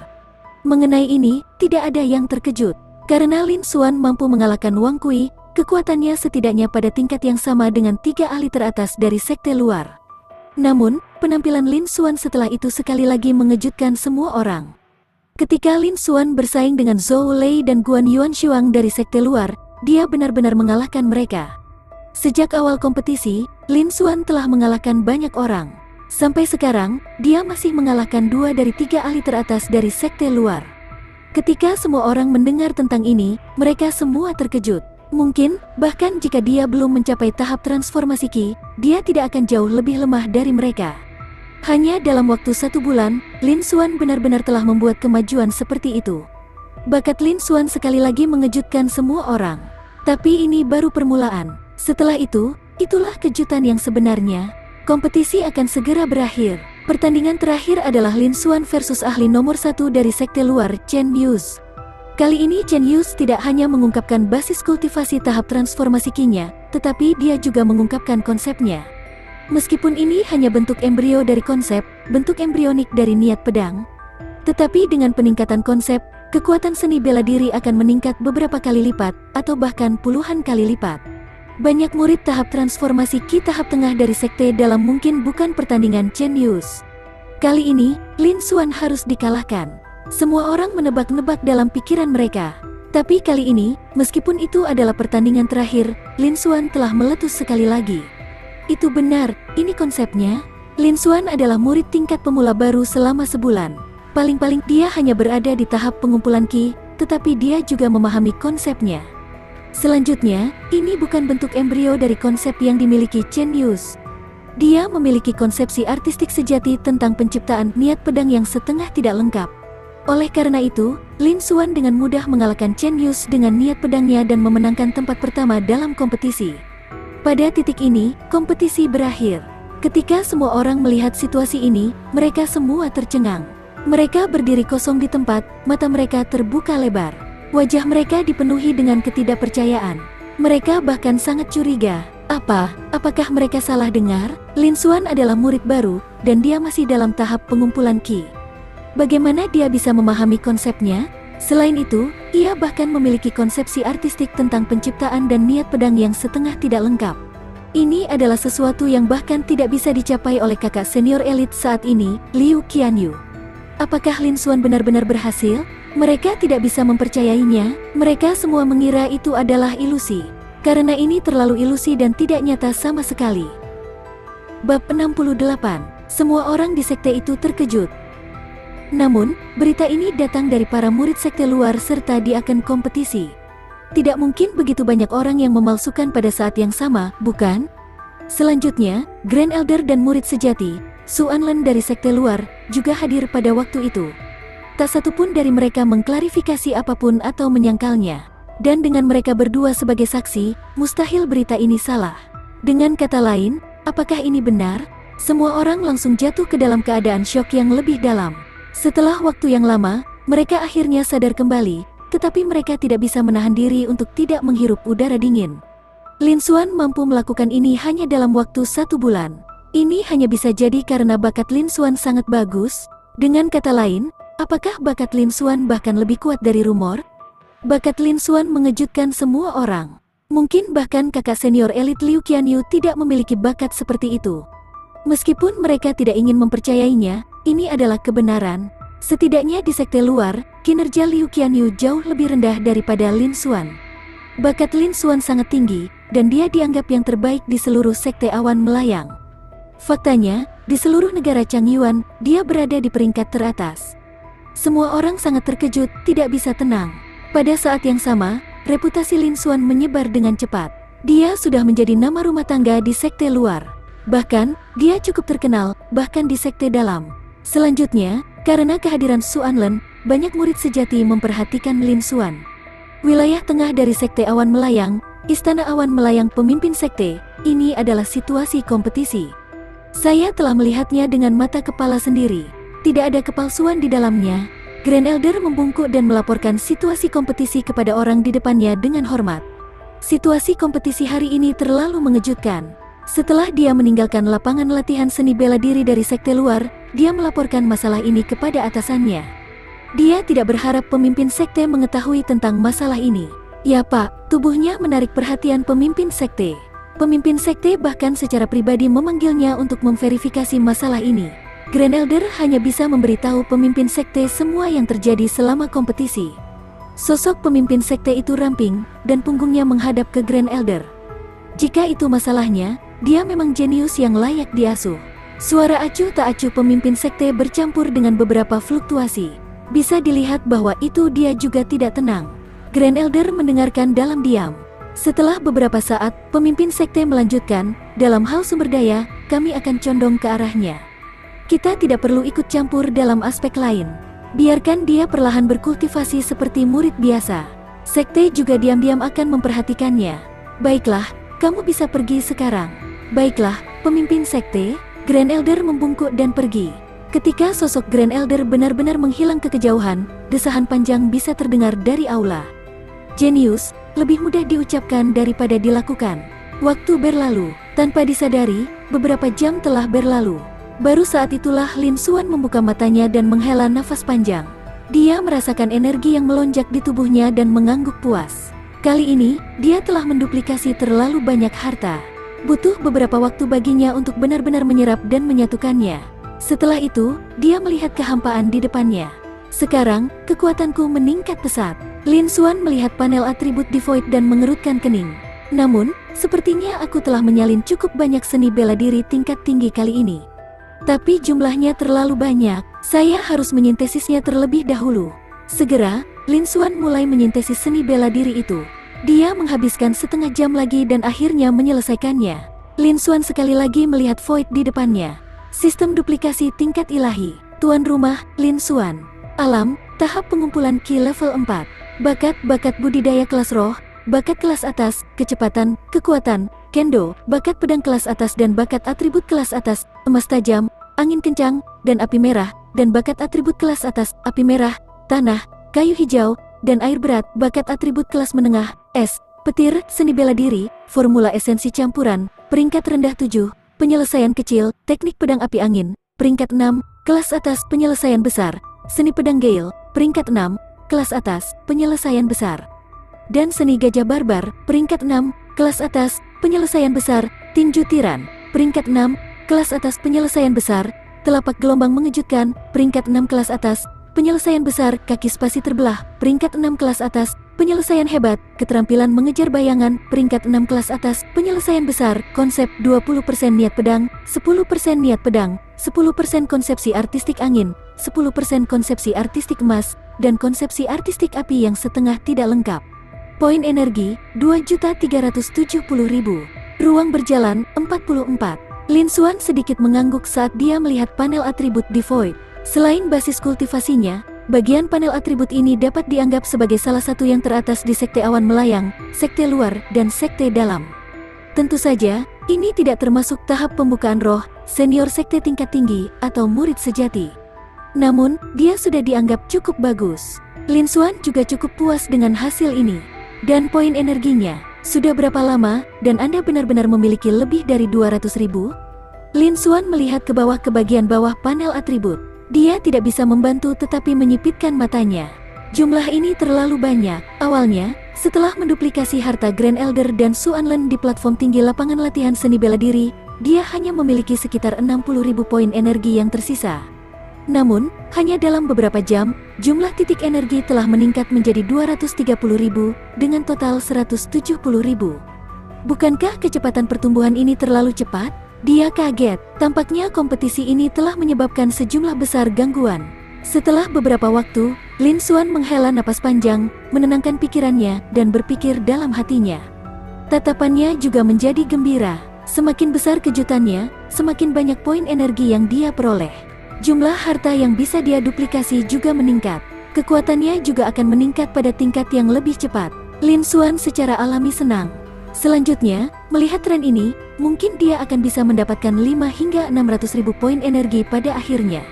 Mengenai ini, tidak ada yang terkejut. Karena Lin Xuan mampu mengalahkan Wang Kui, kekuatannya setidaknya pada tingkat yang sama dengan 3 ahli teratas dari sekte luar. Namun, penampilan Lin Xuan setelah itu sekali lagi mengejutkan semua orang. Ketika Lin Xuan bersaing dengan Zhou Lei dan Guan Yuanshuang dari sekte luar, dia benar-benar mengalahkan mereka. Sejak awal kompetisi, Lin Xuan telah mengalahkan banyak orang. Sampai sekarang, dia masih mengalahkan 2 dari 3 ahli teratas dari sekte luar. Ketika semua orang mendengar tentang ini, mereka semua terkejut. Mungkin, bahkan jika dia belum mencapai tahap transformasi Ki, dia tidak akan jauh lebih lemah dari mereka. Hanya dalam waktu 1 bulan, Lin Xuan benar-benar telah membuat kemajuan seperti itu. Bakat Lin Xuan sekali lagi mengejutkan semua orang. Tapi ini baru permulaan. Setelah itu, itulah kejutan yang sebenarnya. Kompetisi akan segera berakhir. Pertandingan terakhir adalah Lin Xuan versus ahli nomor 1 dari sekte luar, Chen Yus. Kali ini Chen Yus tidak hanya mengungkapkan basis kultivasi tahap transformasi Ki-nya, tetapi dia juga mengungkapkan konsepnya. Meskipun ini hanya bentuk embrio dari konsep, bentuk embrionik dari niat pedang, tetapi dengan peningkatan konsep, kekuatan seni bela diri akan meningkat beberapa kali lipat, atau bahkan puluhan kali lipat. Banyak murid tahap transformasi Ki tahap tengah dari sekte dalam mungkin bukan pertandingan Chen Yus. Kali ini, Lin Xuan harus dikalahkan. Semua orang menebak-nebak dalam pikiran mereka. Tapi kali ini, meskipun itu adalah pertandingan terakhir, Lin Xuan telah meletus sekali lagi. Itu benar, ini konsepnya. Lin Xuan adalah murid tingkat pemula baru selama sebulan. Paling-paling dia hanya berada di tahap pengumpulan Ki, tetapi dia juga memahami konsepnya. Selanjutnya, ini bukan bentuk embrio dari konsep yang dimiliki Chen Yus. Dia memiliki konsepsi artistik sejati tentang penciptaan niat pedang yang setengah tidak lengkap. Oleh karena itu, Lin Xuan dengan mudah mengalahkan Chen Yus dengan niat pedangnya dan memenangkan tempat pertama dalam kompetisi. Pada titik ini, kompetisi berakhir. Ketika semua orang melihat situasi ini, mereka semua tercengang. Mereka berdiri kosong di tempat, mata mereka terbuka lebar. Wajah mereka dipenuhi dengan ketidakpercayaan. Mereka bahkan sangat curiga. Apakah mereka salah dengar? Lin Xuan adalah murid baru, dan dia masih dalam tahap pengumpulan Ki. Bagaimana dia bisa memahami konsepnya? Selain itu, ia bahkan memiliki konsepsi artistik tentang penciptaan dan niat pedang yang setengah tidak lengkap. Ini adalah sesuatu yang bahkan tidak bisa dicapai oleh kakak senior elit saat ini, Liu Qianyu. Apakah Lin Xuan benar-benar berhasil? Mereka tidak bisa mempercayainya. Mereka semua mengira itu adalah ilusi. karena ini terlalu ilusi dan tidak nyata sama sekali. Bab 68. Semua orang di sekte itu terkejut. Namun, berita ini datang dari para murid sekte luar serta diakan kompetisi. Tidak mungkin begitu banyak orang yang memalsukan pada saat yang sama, bukan? Selanjutnya, Grand Elder dan murid sejati, Su Anlen dari sekte luar, juga hadir pada waktu itu. Tak satu pun dari mereka mengklarifikasi apapun atau menyangkalnya. Dan dengan mereka berdua sebagai saksi, mustahil berita ini salah. Dengan kata lain, apakah ini benar? Semua orang langsung jatuh ke dalam keadaan syok yang lebih dalam. Setelah waktu yang lama, mereka akhirnya sadar kembali, tetapi mereka tidak bisa menahan diri untuk tidak menghirup udara dingin. Lin Xuan mampu melakukan ini hanya dalam waktu 1 bulan. Ini hanya bisa jadi karena bakat Lin Xuan sangat bagus. Dengan kata lain, apakah bakat Lin Xuan bahkan lebih kuat dari rumor? Bakat Lin Xuan mengejutkan semua orang. Mungkin bahkan kakak senior elit Liu Qianyu tidak memiliki bakat seperti itu. Meskipun mereka tidak ingin mempercayainya, ini adalah kebenaran. Setidaknya di sekte luar, kinerja Liu Qianyu jauh lebih rendah daripada Lin Xuan. Bakat Lin Xuan sangat tinggi, dan dia dianggap yang terbaik di seluruh sekte awan melayang. Faktanya, di seluruh negara Changyuan, dia berada di peringkat teratas. Semua orang sangat terkejut, tidak bisa tenang. Pada saat yang sama, reputasi Lin Xuan menyebar dengan cepat. Dia sudah menjadi nama rumah tangga di sekte luar. Bahkan, dia cukup terkenal, bahkan di sekte dalam. Selanjutnya, karena kehadiran Su Anlen, banyak murid sejati memperhatikan Lin Xuan. Wilayah tengah dari sekte awan melayang, Istana Awan Melayang pemimpin sekte, ini adalah situasi kompetisi. Saya telah melihatnya dengan mata kepala sendiri. Tidak ada kepalsuan di dalamnya. Grand Elder membungkuk dan melaporkan situasi kompetisi kepada orang di depannya dengan hormat. Situasi kompetisi hari ini terlalu mengejutkan. Setelah dia meninggalkan lapangan latihan seni bela diri dari sekte luar, dia melaporkan masalah ini kepada atasannya. Dia tidak berharap pemimpin sekte mengetahui tentang masalah ini. Ya Pak, tubuhnya menarik perhatian pemimpin sekte. Pemimpin sekte bahkan secara pribadi memanggilnya untuk memverifikasi masalah ini. Grand Elder hanya bisa memberitahu pemimpin sekte semua yang terjadi selama kompetisi. Sosok pemimpin sekte itu ramping, dan punggungnya menghadap ke Grand Elder. Jika itu masalahnya, dia memang jenius yang layak diasuh. Suara acuh tak acuh pemimpin sekte bercampur dengan beberapa fluktuasi. Bisa dilihat bahwa itu dia juga tidak tenang. Grand Elder mendengarkan dalam diam. Setelah beberapa saat, pemimpin sekte melanjutkan, dalam hal sumber daya, kami akan condong ke arahnya. Kita tidak perlu ikut campur dalam aspek lain. Biarkan dia perlahan berkultivasi seperti murid biasa. Sekte juga diam-diam akan memperhatikannya. Baiklah, kamu bisa pergi sekarang. Baiklah, pemimpin sekte. Grand Elder membungkuk dan pergi. Ketika sosok Grand Elder benar-benar menghilang ke kejauhan, desahan panjang bisa terdengar dari aula. Jenius, lebih mudah diucapkan daripada dilakukan. Waktu berlalu, tanpa disadari, beberapa jam telah berlalu. Baru saat itulah Lin Xuan membuka matanya dan menghela nafas panjang. Dia merasakan energi yang melonjak di tubuhnya dan mengangguk puas. Kali ini, dia telah menduplikasi terlalu banyak harta. Butuh beberapa waktu baginya untuk benar-benar menyerap dan menyatukannya. Setelah itu, dia melihat kehampaan di depannya. Sekarang, kekuatanku meningkat pesat. Lin Xuan melihat panel atribut di Void dan mengerutkan kening. Namun, sepertinya aku telah menyalin cukup banyak seni bela diri tingkat tinggi kali ini. Tapi jumlahnya terlalu banyak, saya harus menyintesisnya terlebih dahulu. Segera, Lin Xuan mulai menyintesis seni bela diri itu. Dia menghabiskan setengah jam lagi dan akhirnya menyelesaikannya. Lin Xuan sekali lagi melihat Void di depannya. Sistem duplikasi tingkat ilahi. Tuan rumah, Lin Xuan. Alam, tahap pengumpulan Ki level 4. Bakat budidaya kelas roh, bakat kelas atas, kecepatan, kekuatan, kendo, bakat pedang kelas atas dan bakat atribut kelas atas, emas tajam, angin kencang, dan api merah, dan bakat atribut kelas atas, api merah, tanah, kayu hijau, dan air berat, bakat atribut kelas menengah, es, petir, seni bela diri, formula esensi campuran, peringkat rendah 7, penyelesaian kecil, teknik pedang api angin, peringkat 6, kelas atas, penyelesaian besar, seni pedang Gale, peringkat 6, kelas atas, penyelesaian besar. Dan seni gajah barbar, peringkat 6, kelas atas, penyelesaian besar, tinju tiran, peringkat 6, kelas atas penyelesaian besar, telapak gelombang mengejutkan, peringkat 6 kelas atas, penyelesaian besar, kaki spasi terbelah, peringkat 6 kelas atas, penyelesaian hebat, keterampilan mengejar bayangan, peringkat 6 kelas atas, penyelesaian besar, konsep 20% niat pedang, 10% niat pedang, 10% konsepsi artistik angin, 10% konsepsi artistik emas, dan konsepsi artistik api yang setengah tidak lengkap. Poin energi, 2.370.000. Ruang berjalan, 44. Lin Xuan sedikit mengangguk saat dia melihat panel atribut di Void. Selain basis kultivasinya, bagian panel atribut ini dapat dianggap sebagai salah satu yang teratas di Sekte Awan Melayang, Sekte Luar, dan Sekte Dalam. Tentu saja, ini tidak termasuk tahap pembukaan roh, senior sekte tingkat tinggi, atau murid sejati. Namun, dia sudah dianggap cukup bagus. Lin Xuan juga cukup puas dengan hasil ini. Dan poin energinya, sudah berapa lama, dan Anda benar-benar memiliki lebih dari 200.000? Lin Xuan melihat ke bawah ke bagian bawah panel atribut. Dia tidak bisa membantu tetapi menyipitkan matanya. Jumlah ini terlalu banyak. Awalnya, setelah menduplikasi harta Grand Elder dan Su Anlen di platform tinggi lapangan latihan seni bela diri, dia hanya memiliki sekitar 60.000 poin energi yang tersisa. Namun, hanya dalam beberapa jam, jumlah titik energi telah meningkat menjadi 230.000 dengan total 170.000. Bukankah kecepatan pertumbuhan ini terlalu cepat? Dia kaget. Tampaknya kompetisi ini telah menyebabkan sejumlah besar gangguan. Setelah beberapa waktu, Lin Xuan menghela napas panjang, menenangkan pikirannya, dan berpikir dalam hatinya. Tatapannya juga menjadi gembira. Semakin besar kejutannya, semakin banyak poin energi yang dia peroleh. Jumlah harta yang bisa dia duplikasi juga meningkat. Kekuatannya juga akan meningkat pada tingkat yang lebih cepat. Lin Xuan secara alami senang. Selanjutnya, melihat tren ini, mungkin dia akan bisa mendapatkan 5 hingga 600.000 poin energi pada akhirnya.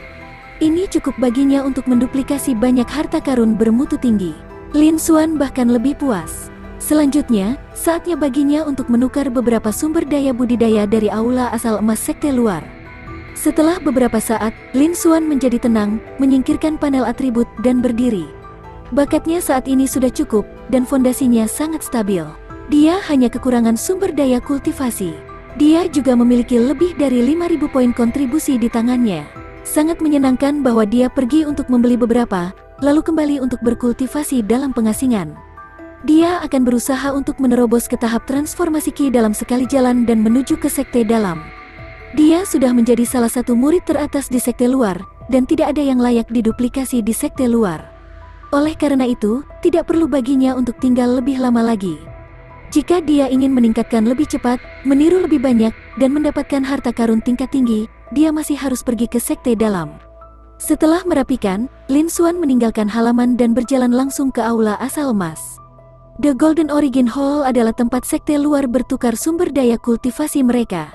Ini cukup baginya untuk menduplikasi banyak harta karun bermutu tinggi. Lin Xuan bahkan lebih puas. Selanjutnya, saatnya baginya untuk menukar beberapa sumber daya budidaya dari aula asal emas Sekte Luar. Setelah beberapa saat, Lin Xuan menjadi tenang, menyingkirkan panel atribut, dan berdiri. Bakatnya saat ini sudah cukup, dan fondasinya sangat stabil. Dia hanya kekurangan sumber daya kultivasi. Dia juga memiliki lebih dari 5.000 poin kontribusi di tangannya. Sangat menyenangkan bahwa dia pergi untuk membeli beberapa, lalu kembali untuk berkultivasi dalam pengasingan. Dia akan berusaha untuk menerobos ke tahap transformasi Ki dalam sekali jalan dan menuju ke Sekte Dalam. Dia sudah menjadi salah satu murid teratas di Sekte Luar, dan tidak ada yang layak diduplikasi di Sekte Luar. Oleh karena itu, tidak perlu baginya untuk tinggal lebih lama lagi. Jika dia ingin meningkatkan lebih cepat, meniru lebih banyak, dan mendapatkan harta karun tingkat tinggi, dia masih harus pergi ke Sekte Dalam. Setelah merapikan, Lin Xuan meninggalkan halaman dan berjalan langsung ke aula asal emas. The Golden Origin Hall adalah tempat Sekte Luar bertukar sumber daya kultivasi mereka.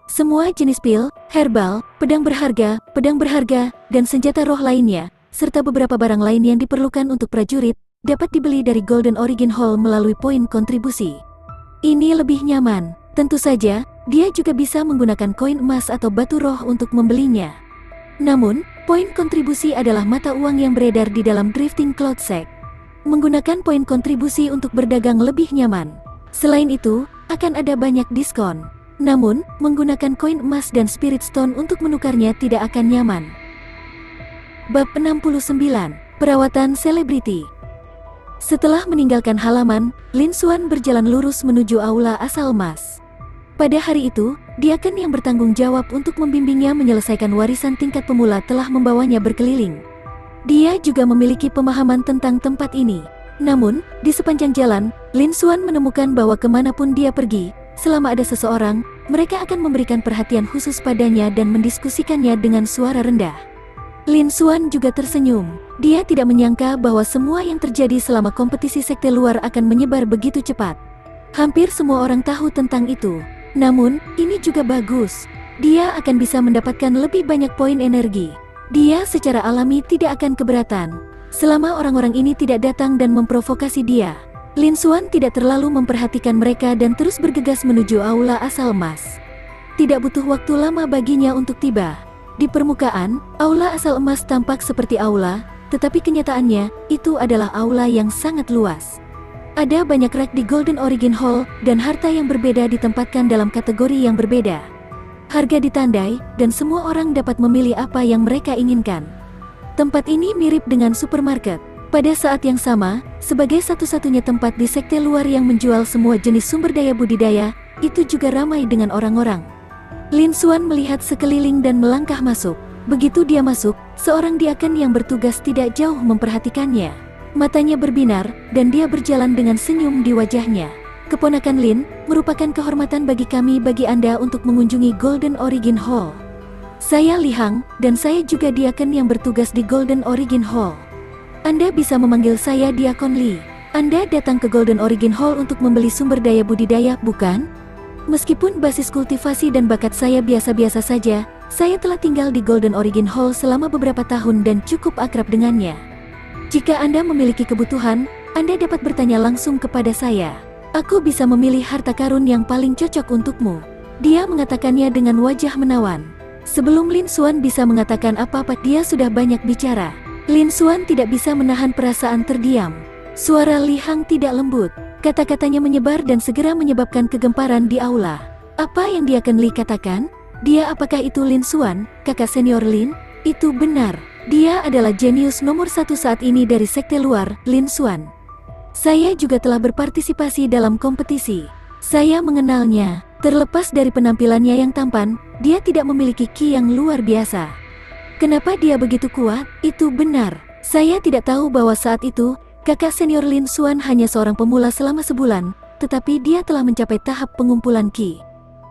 Semua jenis pil, herbal, pedang berharga, dan senjata roh lainnya, serta beberapa barang lain yang diperlukan untuk prajurit, dapat dibeli dari Golden Origin Hall melalui poin kontribusi. Ini lebih nyaman. Tentu saja, dia juga bisa menggunakan koin emas atau batu roh untuk membelinya. Namun, poin kontribusi adalah mata uang yang beredar di dalam Drifting Cloud Sect. Menggunakan poin kontribusi untuk berdagang lebih nyaman. Selain itu, akan ada banyak diskon. Namun, menggunakan koin emas dan Spirit Stone untuk menukarnya tidak akan nyaman. Bab 69. Perawatan Selebriti. Setelah meninggalkan halaman, Lin Xuan berjalan lurus menuju aula asal emas. Pada hari itu, diaken yang bertanggung jawab untuk membimbingnya menyelesaikan warisan tingkat pemula telah membawanya berkeliling. Dia juga memiliki pemahaman tentang tempat ini. Namun, di sepanjang jalan, Lin Xuan menemukan bahwa kemanapun dia pergi, selama ada seseorang, mereka akan memberikan perhatian khusus padanya dan mendiskusikannya dengan suara rendah. Lin Xuan juga tersenyum. Dia tidak menyangka bahwa semua yang terjadi selama kompetisi Sekte Luar akan menyebar begitu cepat. Hampir semua orang tahu tentang itu. Namun, ini juga bagus. Dia akan bisa mendapatkan lebih banyak poin energi. Dia secara alami tidak akan keberatan. Selama orang-orang ini tidak datang dan memprovokasi dia, Lin Xuan tidak terlalu memperhatikan mereka dan terus bergegas menuju aula asal emas. Tidak butuh waktu lama baginya untuk tiba. Di permukaan, aula asal emas tampak seperti aula, tetapi kenyataannya, itu adalah aula yang sangat luas. Ada banyak rak di Golden Origin Hall, dan harta yang berbeda ditempatkan dalam kategori yang berbeda. Harga ditandai, dan semua orang dapat memilih apa yang mereka inginkan. Tempat ini mirip dengan supermarket. Pada saat yang sama, sebagai satu-satunya tempat di sekte luar yang menjual semua jenis sumber daya budidaya, itu juga ramai dengan orang-orang. Lin Xuan melihat sekeliling dan melangkah masuk. Begitu dia masuk, seorang diaken yang bertugas tidak jauh memperhatikannya. Matanya berbinar, dan dia berjalan dengan senyum di wajahnya. "Keponakan Lin, merupakan kehormatan bagi kami bagi Anda untuk mengunjungi Golden Origin Hall. Saya Li Hang, dan saya juga diaken yang bertugas di Golden Origin Hall. Anda bisa memanggil saya Diakon Li. Anda datang ke Golden Origin Hall untuk membeli sumber daya budidaya, bukan? Meskipun basis kultivasi dan bakat saya biasa-biasa saja, saya telah tinggal di Golden Origin Hall selama beberapa tahun dan cukup akrab dengannya. Jika Anda memiliki kebutuhan, Anda dapat bertanya langsung kepada saya. Aku bisa memilih harta karun yang paling cocok untukmu." Dia mengatakannya dengan wajah menawan. Sebelum Lin Xuan bisa mengatakan apa-apa, dia sudah banyak bicara. Lin Xuan tidak bisa menahan perasaan terdiam. Suara Li Hang tidak lembut. Kata-katanya menyebar dan segera menyebabkan kegemparan di aula. Apa yang Diakon Li katakan? Dia apakah itu Lin Xuan, kakak senior Lin? Itu benar. Dia adalah jenius nomor 1 saat ini dari sekte luar, Lin Xuan. Saya juga telah berpartisipasi dalam kompetisi. Saya mengenalnya. Terlepas dari penampilannya yang tampan, dia tidak memiliki ki yang luar biasa. Kenapa dia begitu kuat? Itu benar. Saya tidak tahu bahwa saat itu, kakak senior Lin Xuan hanya seorang pemula selama sebulan, tetapi dia telah mencapai tahap pengumpulan ki.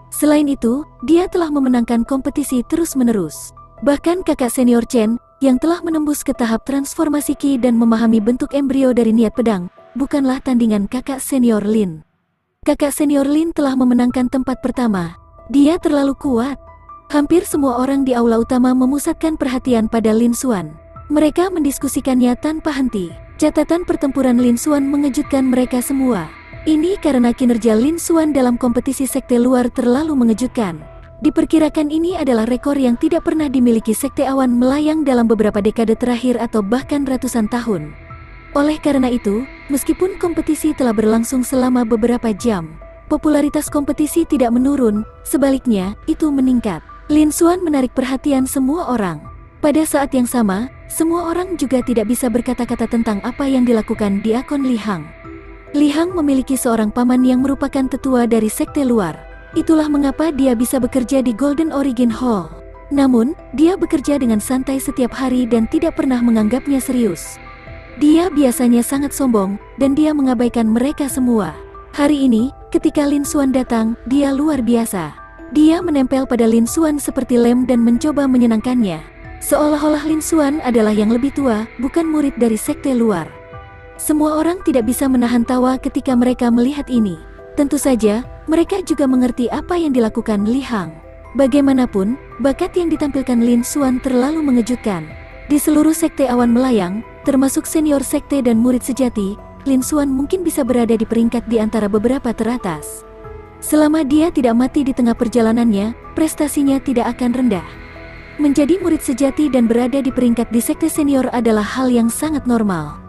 Selain itu, dia telah memenangkan kompetisi terus-menerus. Bahkan kakak senior Chen, yang telah menembus ke tahap transformasi ki dan memahami bentuk embrio dari niat pedang, bukanlah tandingan kakak senior Lin. Kakak senior Lin telah memenangkan tempat pertama. Dia terlalu kuat. Hampir semua orang di aula utama memusatkan perhatian pada Lin Xuan. Mereka mendiskusikannya tanpa henti. Catatan pertempuran Lin Xuan mengejutkan mereka semua. Ini karena kinerja Lin Xuan dalam kompetisi sekte luar terlalu mengejutkan. Diperkirakan ini adalah rekor yang tidak pernah dimiliki sekte awan melayang dalam beberapa dekade terakhir atau bahkan ratusan tahun. Oleh karena itu, meskipun kompetisi telah berlangsung selama beberapa jam, popularitas kompetisi tidak menurun, sebaliknya, itu meningkat. Lin Xuan menarik perhatian semua orang. Pada saat yang sama, semua orang juga tidak bisa berkata-kata tentang apa yang dilakukan Diakon Li Hang. Li Hang memiliki seorang paman yang merupakan tetua dari sekte luar. Itulah mengapa dia bisa bekerja di Golden Origin Hall. Namun, dia bekerja dengan santai setiap hari dan tidak pernah menganggapnya serius. Dia biasanya sangat sombong, dan dia mengabaikan mereka semua. Hari ini, ketika Lin Xuan datang, dia luar biasa. Dia menempel pada Lin Xuan seperti lem dan mencoba menyenangkannya. Seolah-olah Lin Xuan adalah yang lebih tua, bukan murid dari sekte luar. Semua orang tidak bisa menahan tawa ketika mereka melihat ini. Tentu saja, mereka juga mengerti apa yang dilakukan Li Hang. Bagaimanapun, bakat yang ditampilkan Lin Xuan terlalu mengejutkan. Di seluruh sekte awan melayang, termasuk senior sekte dan murid sejati, Lin Xuan mungkin bisa berada di peringkat di antara beberapa teratas. Selama dia tidak mati di tengah perjalanannya, prestasinya tidak akan rendah. Menjadi murid sejati dan berada di peringkat di sekte senior adalah hal yang sangat normal.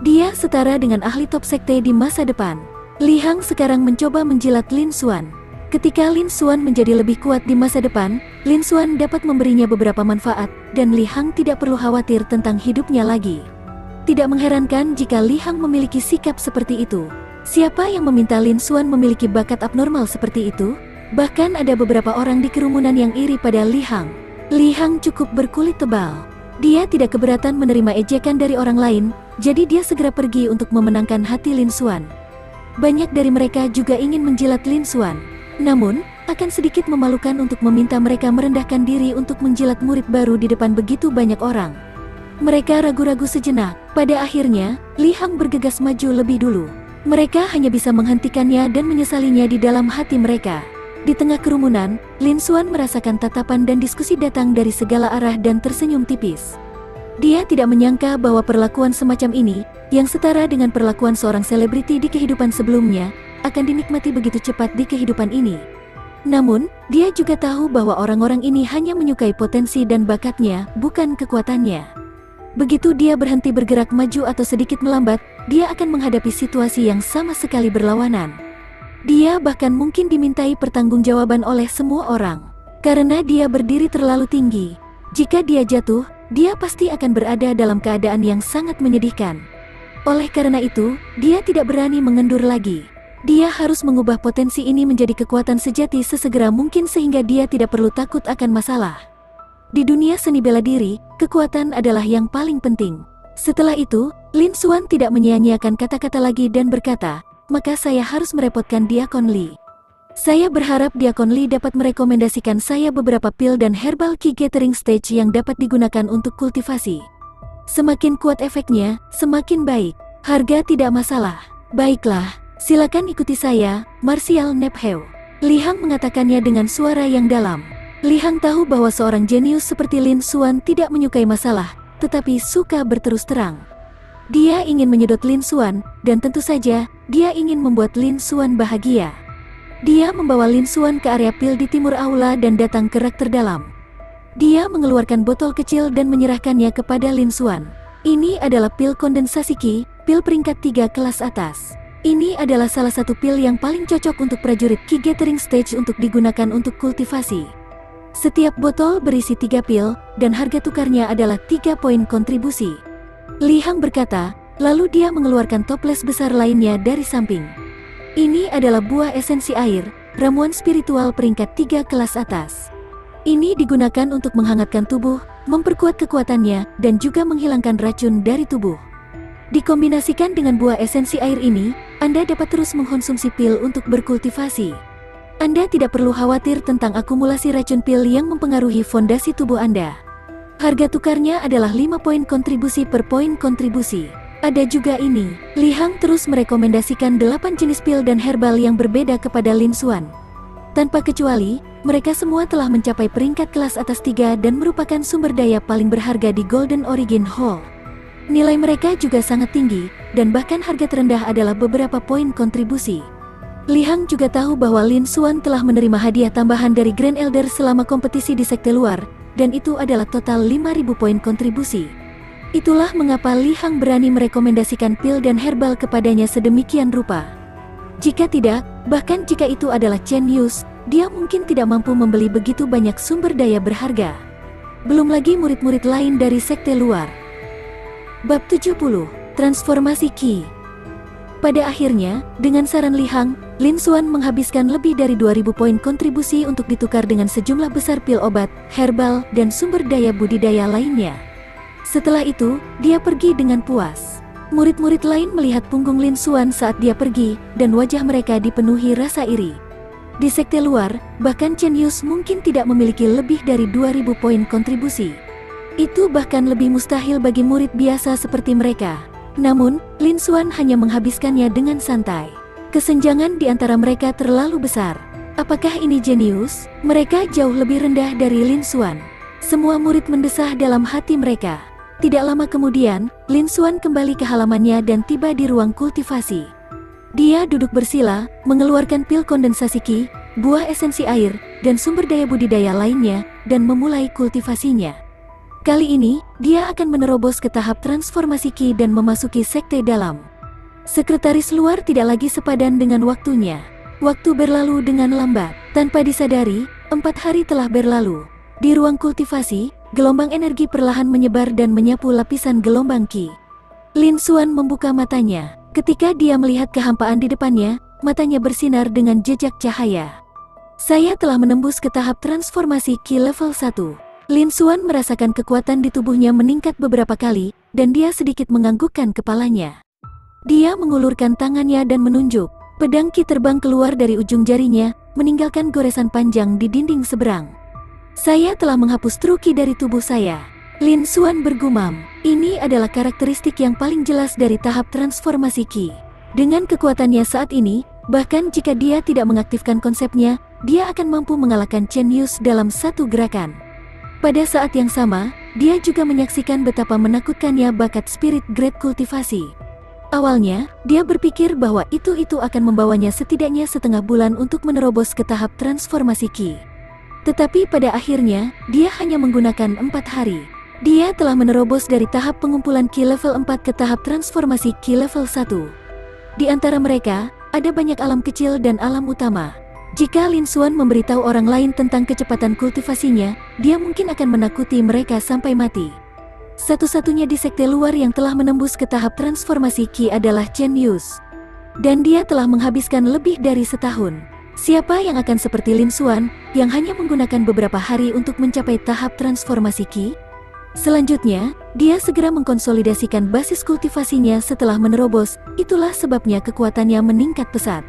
Dia setara dengan ahli top sekte di masa depan. Li Hang sekarang mencoba menjilat Lin Xuan. Ketika Lin Xuan menjadi lebih kuat di masa depan, Lin Xuan dapat memberinya beberapa manfaat, dan Li Hang tidak perlu khawatir tentang hidupnya lagi. Tidak mengherankan jika Li Hang memiliki sikap seperti itu. Siapa yang meminta Lin Xuan memiliki bakat abnormal seperti itu? Bahkan ada beberapa orang di kerumunan yang iri pada Li Hang. Li Hang cukup berkulit tebal. Dia tidak keberatan menerima ejekan dari orang lain, jadi dia segera pergi untuk memenangkan hati Lin Xuan. Banyak dari mereka juga ingin menjilat Lin Xuan. Namun, akan sedikit memalukan untuk meminta mereka merendahkan diri untuk menjilat murid baru di depan begitu banyak orang. Mereka ragu-ragu sejenak. Pada akhirnya, Li Hang bergegas maju lebih dulu. Mereka hanya bisa menghentikannya dan menyesalinya di dalam hati mereka. Di tengah kerumunan, Lin Xuan merasakan tatapan dan diskusi datang dari segala arah dan tersenyum tipis. Dia tidak menyangka bahwa perlakuan semacam ini, yang setara dengan perlakuan seorang selebriti di kehidupan sebelumnya, akan dinikmati begitu cepat di kehidupan ini. Namun, dia juga tahu bahwa orang-orang ini hanya menyukai potensi dan bakatnya, bukan kekuatannya. Begitu dia berhenti bergerak maju atau sedikit melambat, dia akan menghadapi situasi yang sama sekali berlawanan. Dia bahkan mungkin dimintai pertanggungjawaban oleh semua orang. Karena dia berdiri terlalu tinggi. Jika dia jatuh, dia pasti akan berada dalam keadaan yang sangat menyedihkan. Oleh karena itu, dia tidak berani mengendur lagi. Dia harus mengubah potensi ini menjadi kekuatan sejati sesegera mungkin sehingga dia tidak perlu takut akan masalah. Di dunia seni bela diri, kekuatan adalah yang paling penting. Setelah itu, Lin Xuan tidak menyia-nyiakan kata-kata lagi dan berkata, maka saya harus merepotkan Diakon Li. Saya berharap Diakon Li dapat merekomendasikan saya beberapa pil dan herbal Qi Gathering Stage yang dapat digunakan untuk kultivasi. Semakin kuat efeknya, semakin baik. Harga tidak masalah. Baiklah, silakan ikuti saya, Martial Nepheu. Li Hang mengatakannya dengan suara yang dalam. Li Hang tahu bahwa seorang jenius seperti Lin Xuan tidak menyukai masalah, tetapi suka berterus terang. Dia ingin menyedot Lin Xuan, dan tentu saja, dia ingin membuat Lin Xuan bahagia. Dia membawa Lin Xuan ke area pil di timur aula dan datang ke rak terdalam. Dia mengeluarkan botol kecil dan menyerahkannya kepada Lin Xuan. Ini adalah pil kondensasi Qi, pil peringkat 3 kelas atas. Ini adalah salah satu pil yang paling cocok untuk prajurit Qi Gathering Stage untuk digunakan untuk kultivasi. Setiap botol berisi 3 pil, dan harga tukarnya adalah 3 poin kontribusi. Li Hang berkata, lalu dia mengeluarkan toples besar lainnya dari samping. Ini adalah buah esensi air, ramuan spiritual peringkat 3 kelas atas. Ini digunakan untuk menghangatkan tubuh, memperkuat kekuatannya, dan juga menghilangkan racun dari tubuh. Dikombinasikan dengan buah esensi air ini, Anda dapat terus mengkonsumsi pil untuk berkultivasi. Anda tidak perlu khawatir tentang akumulasi racun pil yang mempengaruhi fondasi tubuh Anda. Harga tukarnya adalah 5 poin kontribusi per poin kontribusi. Ada juga ini. Li Hang terus merekomendasikan 8 jenis pil dan herbal yang berbeda kepada Lin Xuan. Tanpa kecuali, mereka semua telah mencapai peringkat kelas atas 3 dan merupakan sumber daya paling berharga di Golden Origin Hall. Nilai mereka juga sangat tinggi, dan bahkan harga terendah adalah beberapa poin kontribusi. Li Hang juga tahu bahwa Lin Xuan telah menerima hadiah tambahan dari Grand Elder selama kompetisi di sekte luar, dan itu adalah total 5.000 poin kontribusi. Itulah mengapa Li Hang berani merekomendasikan pil dan herbal kepadanya sedemikian rupa. Jika tidak, bahkan jika itu adalah Chen Yus, dia mungkin tidak mampu membeli begitu banyak sumber daya berharga. Belum lagi murid-murid lain dari sekte luar. Bab 70, Transformasi Qi. Pada akhirnya, dengan saran Li Hang, Lin Xuan menghabiskan lebih dari 2.000 poin kontribusi untuk ditukar dengan sejumlah besar pil obat, herbal, dan sumber daya budidaya lainnya. Setelah itu, dia pergi dengan puas. Murid-murid lain melihat punggung Lin Xuan saat dia pergi, dan wajah mereka dipenuhi rasa iri. Di sekte luar, bahkan Chen Yus mungkin tidak memiliki lebih dari 2.000 poin kontribusi. Itu bahkan lebih mustahil bagi murid biasa seperti mereka. Namun, Lin Xuan hanya menghabiskannya dengan santai. Kesenjangan di antara mereka terlalu besar. Apakah ini jenius? Mereka jauh lebih rendah dari Lin Xuan. Semua murid mendesah dalam hati mereka. Tidak lama kemudian, Lin Xuan kembali ke halamannya dan tiba di ruang kultivasi. Dia duduk bersila, mengeluarkan pil kondensasi Qi, buah esensi air, dan sumber daya budidaya lainnya, dan memulai kultivasinya. Kali ini, dia akan menerobos ke tahap transformasi Qi dan memasuki sekte dalam. Sekretaris luar tidak lagi sepadan dengan waktunya. Waktu berlalu dengan lambat. Tanpa disadari, 4 hari telah berlalu. Di ruang kultivasi, gelombang energi perlahan menyebar dan menyapu lapisan gelombang Qi. Lin Xuan membuka matanya. Ketika dia melihat kehampaan di depannya, matanya bersinar dengan jejak cahaya. Saya telah menembus ke tahap transformasi Qi level 1. Lin Xuan merasakan kekuatan di tubuhnya meningkat beberapa kali, dan dia sedikit menganggukkan kepalanya. Dia mengulurkan tangannya dan menunjuk. Pedang Qi terbang keluar dari ujung jarinya, meninggalkan goresan panjang di dinding seberang. Saya telah menghapus true Qi dari tubuh saya. Lin Xuan bergumam. Ini adalah karakteristik yang paling jelas dari tahap transformasi Qi. Dengan kekuatannya saat ini, bahkan jika dia tidak mengaktifkan konsepnya, dia akan mampu mengalahkan Chen Yus dalam satu gerakan. Pada saat yang sama, dia juga menyaksikan betapa menakutkannya bakat spirit grade kultivasi. Awalnya, dia berpikir bahwa itu akan membawanya setidaknya setengah bulan untuk menerobos ke tahap transformasi Qi. Tetapi pada akhirnya, dia hanya menggunakan 4 hari. Dia telah menerobos dari tahap pengumpulan Qi level 4 ke tahap transformasi Qi level 1. Di antara mereka, ada banyak alam kecil dan alam utama. Jika Lin Xuan memberitahu orang lain tentang kecepatan kultivasinya, dia mungkin akan menakuti mereka sampai mati. Satu-satunya di sekte luar yang telah menembus ke tahap transformasi Qi adalah Chen Yus. Dan dia telah menghabiskan lebih dari setahun. Siapa yang akan seperti Lin Xuan, yang hanya menggunakan beberapa hari untuk mencapai tahap transformasi Qi? Selanjutnya, dia segera mengkonsolidasikan basis kultivasinya setelah menerobos, itulah sebabnya kekuatannya meningkat pesat.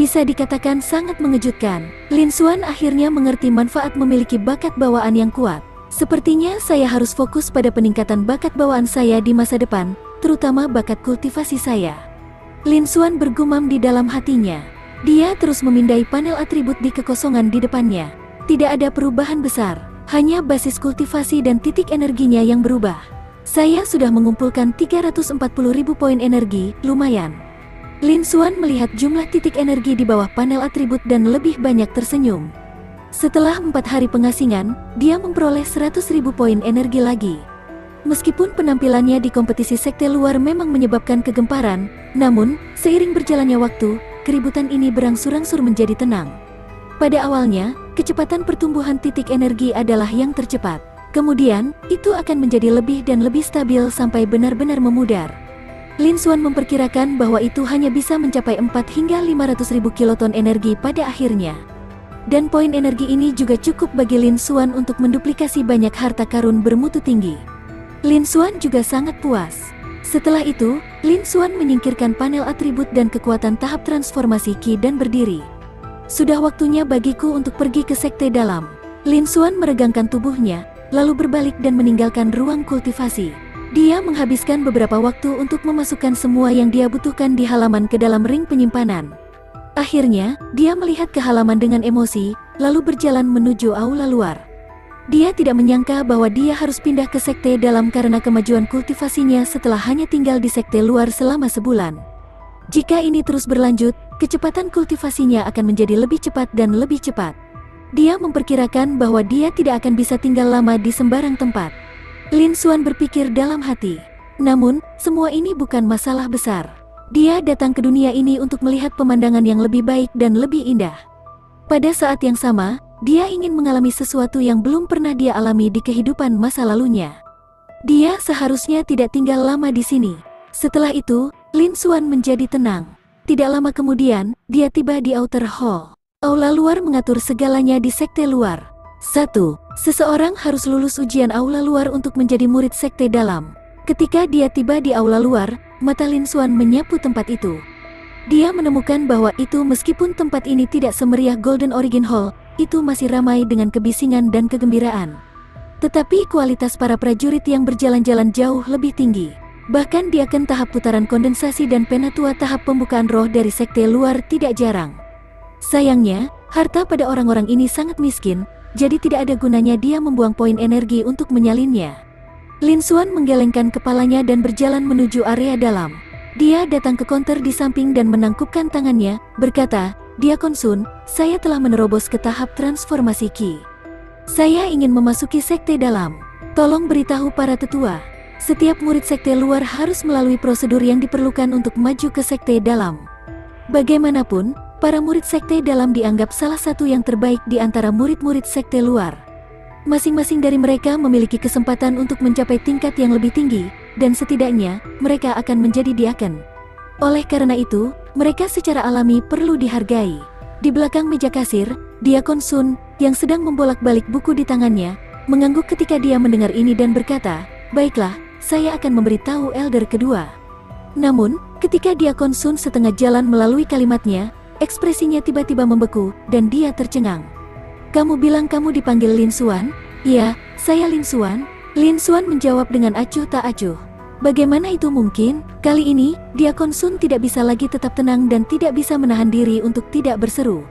Bisa dikatakan sangat mengejutkan, Lin Xuan akhirnya mengerti manfaat memiliki bakat bawaan yang kuat. Sepertinya saya harus fokus pada peningkatan bakat bawaan saya di masa depan, terutama bakat kultivasi saya. Lin Xuan bergumam di dalam hatinya. Dia terus memindai panel atribut di kekosongan di depannya. Tidak ada perubahan besar, hanya basis kultivasi dan titik energinya yang berubah. Saya sudah mengumpulkan 340.000 poin energi, lumayan. Lin Xuan melihat jumlah titik energi di bawah panel atribut dan lebih banyak tersenyum. Setelah 4 hari pengasingan, dia memperoleh 100.000 poin energi lagi. Meskipun penampilannya di kompetisi sekte luar memang menyebabkan kegemparan, namun, seiring berjalannya waktu, keributan ini berangsur-angsur menjadi tenang. Pada awalnya, kecepatan pertumbuhan titik energi adalah yang tercepat. Kemudian, itu akan menjadi lebih dan lebih stabil sampai benar-benar memudar. Lin Xuan memperkirakan bahwa itu hanya bisa mencapai 4 hingga 500.000 kiloton energi pada akhirnya. Dan poin energi ini juga cukup bagi Lin Xuan untuk menduplikasi banyak harta karun bermutu tinggi. Lin Xuan juga sangat puas. Setelah itu, Lin Xuan menyingkirkan panel atribut dan kekuatan tahap transformasi Qi dan berdiri. Sudah waktunya bagiku untuk pergi ke sekte dalam. Lin Xuan meregangkan tubuhnya, lalu berbalik dan meninggalkan ruang kultivasi. Dia menghabiskan beberapa waktu untuk memasukkan semua yang dia butuhkan di halaman ke dalam ring penyimpanan. Akhirnya, dia melihat ke halaman dengan emosi, lalu berjalan menuju aula luar. Dia tidak menyangka bahwa dia harus pindah ke sekte dalam karena kemajuan kultivasinya setelah hanya tinggal di sekte luar selama sebulan. Jika ini terus berlanjut, kecepatan kultivasinya akan menjadi lebih cepat dan lebih cepat. Dia memperkirakan bahwa dia tidak akan bisa tinggal lama di sembarang tempat. Lin Xuan berpikir dalam hati. Namun, semua ini bukan masalah besar. Dia datang ke dunia ini untuk melihat pemandangan yang lebih baik dan lebih indah. Pada saat yang sama, dia ingin mengalami sesuatu yang belum pernah dia alami di kehidupan masa lalunya. Dia seharusnya tidak tinggal lama di sini. Setelah itu, Lin Xuan menjadi tenang. Tidak lama kemudian, dia tiba di outer hall. Aula luar mengatur segalanya di sekte luar. 1. Seseorang harus lulus ujian aula luar untuk menjadi murid sekte dalam. Ketika dia tiba di aula luar, mata Lin Xuan menyapu tempat itu. Dia menemukan bahwa itu meskipun tempat ini tidak semeriah Golden Origin Hall, itu masih ramai dengan kebisingan dan kegembiraan. Tetapi kualitas para prajurit yang berjalan-jalan jauh lebih tinggi. Bahkan di akhir tahap putaran kondensasi dan penatua tahap pembukaan roh dari sekte luar tidak jarang. Sayangnya, harta pada orang-orang ini sangat miskin, jadi tidak ada gunanya dia membuang poin energi untuk menyalinnya. Lin Xuan menggelengkan kepalanya dan berjalan menuju area dalam. Dia datang ke konter di samping dan menangkupkan tangannya, berkata, "Diakon Sun, saya telah menerobos ke tahap transformasi Qi. Saya ingin memasuki sekte dalam. Tolong beritahu para tetua. Setiap murid sekte luar harus melalui prosedur yang diperlukan untuk maju ke sekte dalam. Bagaimanapun, para murid sekte dalam dianggap salah satu yang terbaik di antara murid-murid sekte luar. Masing-masing dari mereka memiliki kesempatan untuk mencapai tingkat yang lebih tinggi, dan setidaknya, mereka akan menjadi diaken. Oleh karena itu, mereka secara alami perlu dihargai." Di belakang meja kasir, Diakon Sun, yang sedang membolak-balik buku di tangannya, mengangguk ketika dia mendengar ini dan berkata, "Baiklah, saya akan memberitahu elder kedua." Namun, ketika Diakon Sun setengah jalan melalui kalimatnya, ekspresinya tiba-tiba membeku, dan dia tercengang. "Kamu bilang kamu dipanggil Lin Xuan?" "Iya, saya Lin Xuan." Lin Xuan menjawab dengan acuh tak acuh. Bagaimana itu mungkin? Kali ini, Diakon Sun tidak bisa lagi tetap tenang dan tidak bisa menahan diri untuk tidak berseru.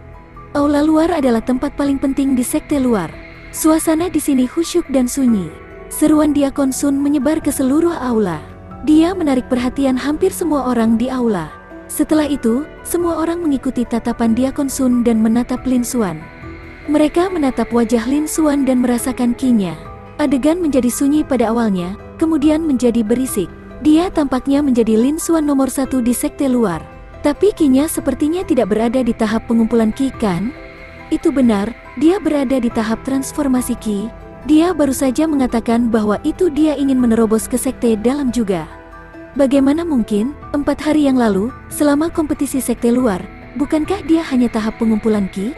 Aula luar adalah tempat paling penting di sekte luar. Suasana di sini khusyuk dan sunyi. Seruan Diakon Sun menyebar ke seluruh aula. Dia menarik perhatian hampir semua orang di aula. Setelah itu, semua orang mengikuti tatapan Diakon Sun dan menatap Lin Xuan. Mereka menatap wajah Lin Xuan dan merasakan Qi-nya. Adegan menjadi sunyi pada awalnya, kemudian menjadi berisik. Dia tampaknya menjadi Lin Xuan nomor 1 di sekte luar. Tapi Qi-nya sepertinya tidak berada di tahap pengumpulan Qi, kan? Itu benar, dia berada di tahap transformasi Qi. Dia baru saja mengatakan bahwa itu dia ingin menerobos ke sekte dalam juga. Bagaimana mungkin, 4 hari yang lalu, selama kompetisi sekte luar, bukankah dia hanya tahap pengumpulan ki?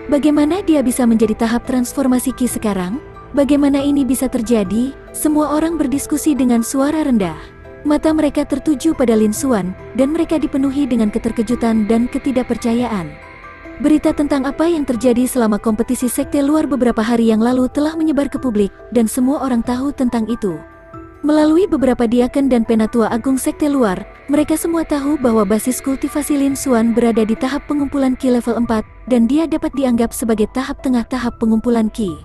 Bagaimana dia bisa menjadi tahap transformasi ki sekarang? Bagaimana ini bisa terjadi? Semua orang berdiskusi dengan suara rendah. Mata mereka tertuju pada Lin Xuan, dan mereka dipenuhi dengan keterkejutan dan ketidakpercayaan. Berita tentang apa yang terjadi selama kompetisi sekte luar beberapa hari yang lalu telah menyebar ke publik, dan semua orang tahu tentang itu. Melalui beberapa diaken dan penatua agung sekte luar, mereka semua tahu bahwa basis kultivasi Lin Xuan berada di tahap pengumpulan ki level 4, dan dia dapat dianggap sebagai tahap tengah tahap pengumpulan ki.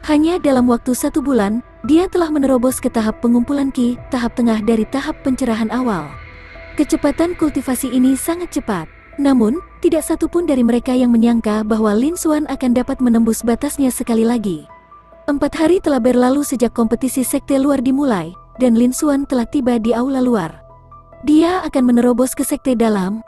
Hanya dalam waktu 1 bulan, dia telah menerobos ke tahap pengumpulan ki, tahap tengah dari tahap pencerahan awal. Kecepatan kultivasi ini sangat cepat. Namun, tidak satu pun dari mereka yang menyangka bahwa Lin Xuan akan dapat menembus batasnya sekali lagi. 4 hari telah berlalu sejak kompetisi sekte luar dimulai, dan Lin Xuan telah tiba di aula luar. Dia akan menerobos ke sekte dalam.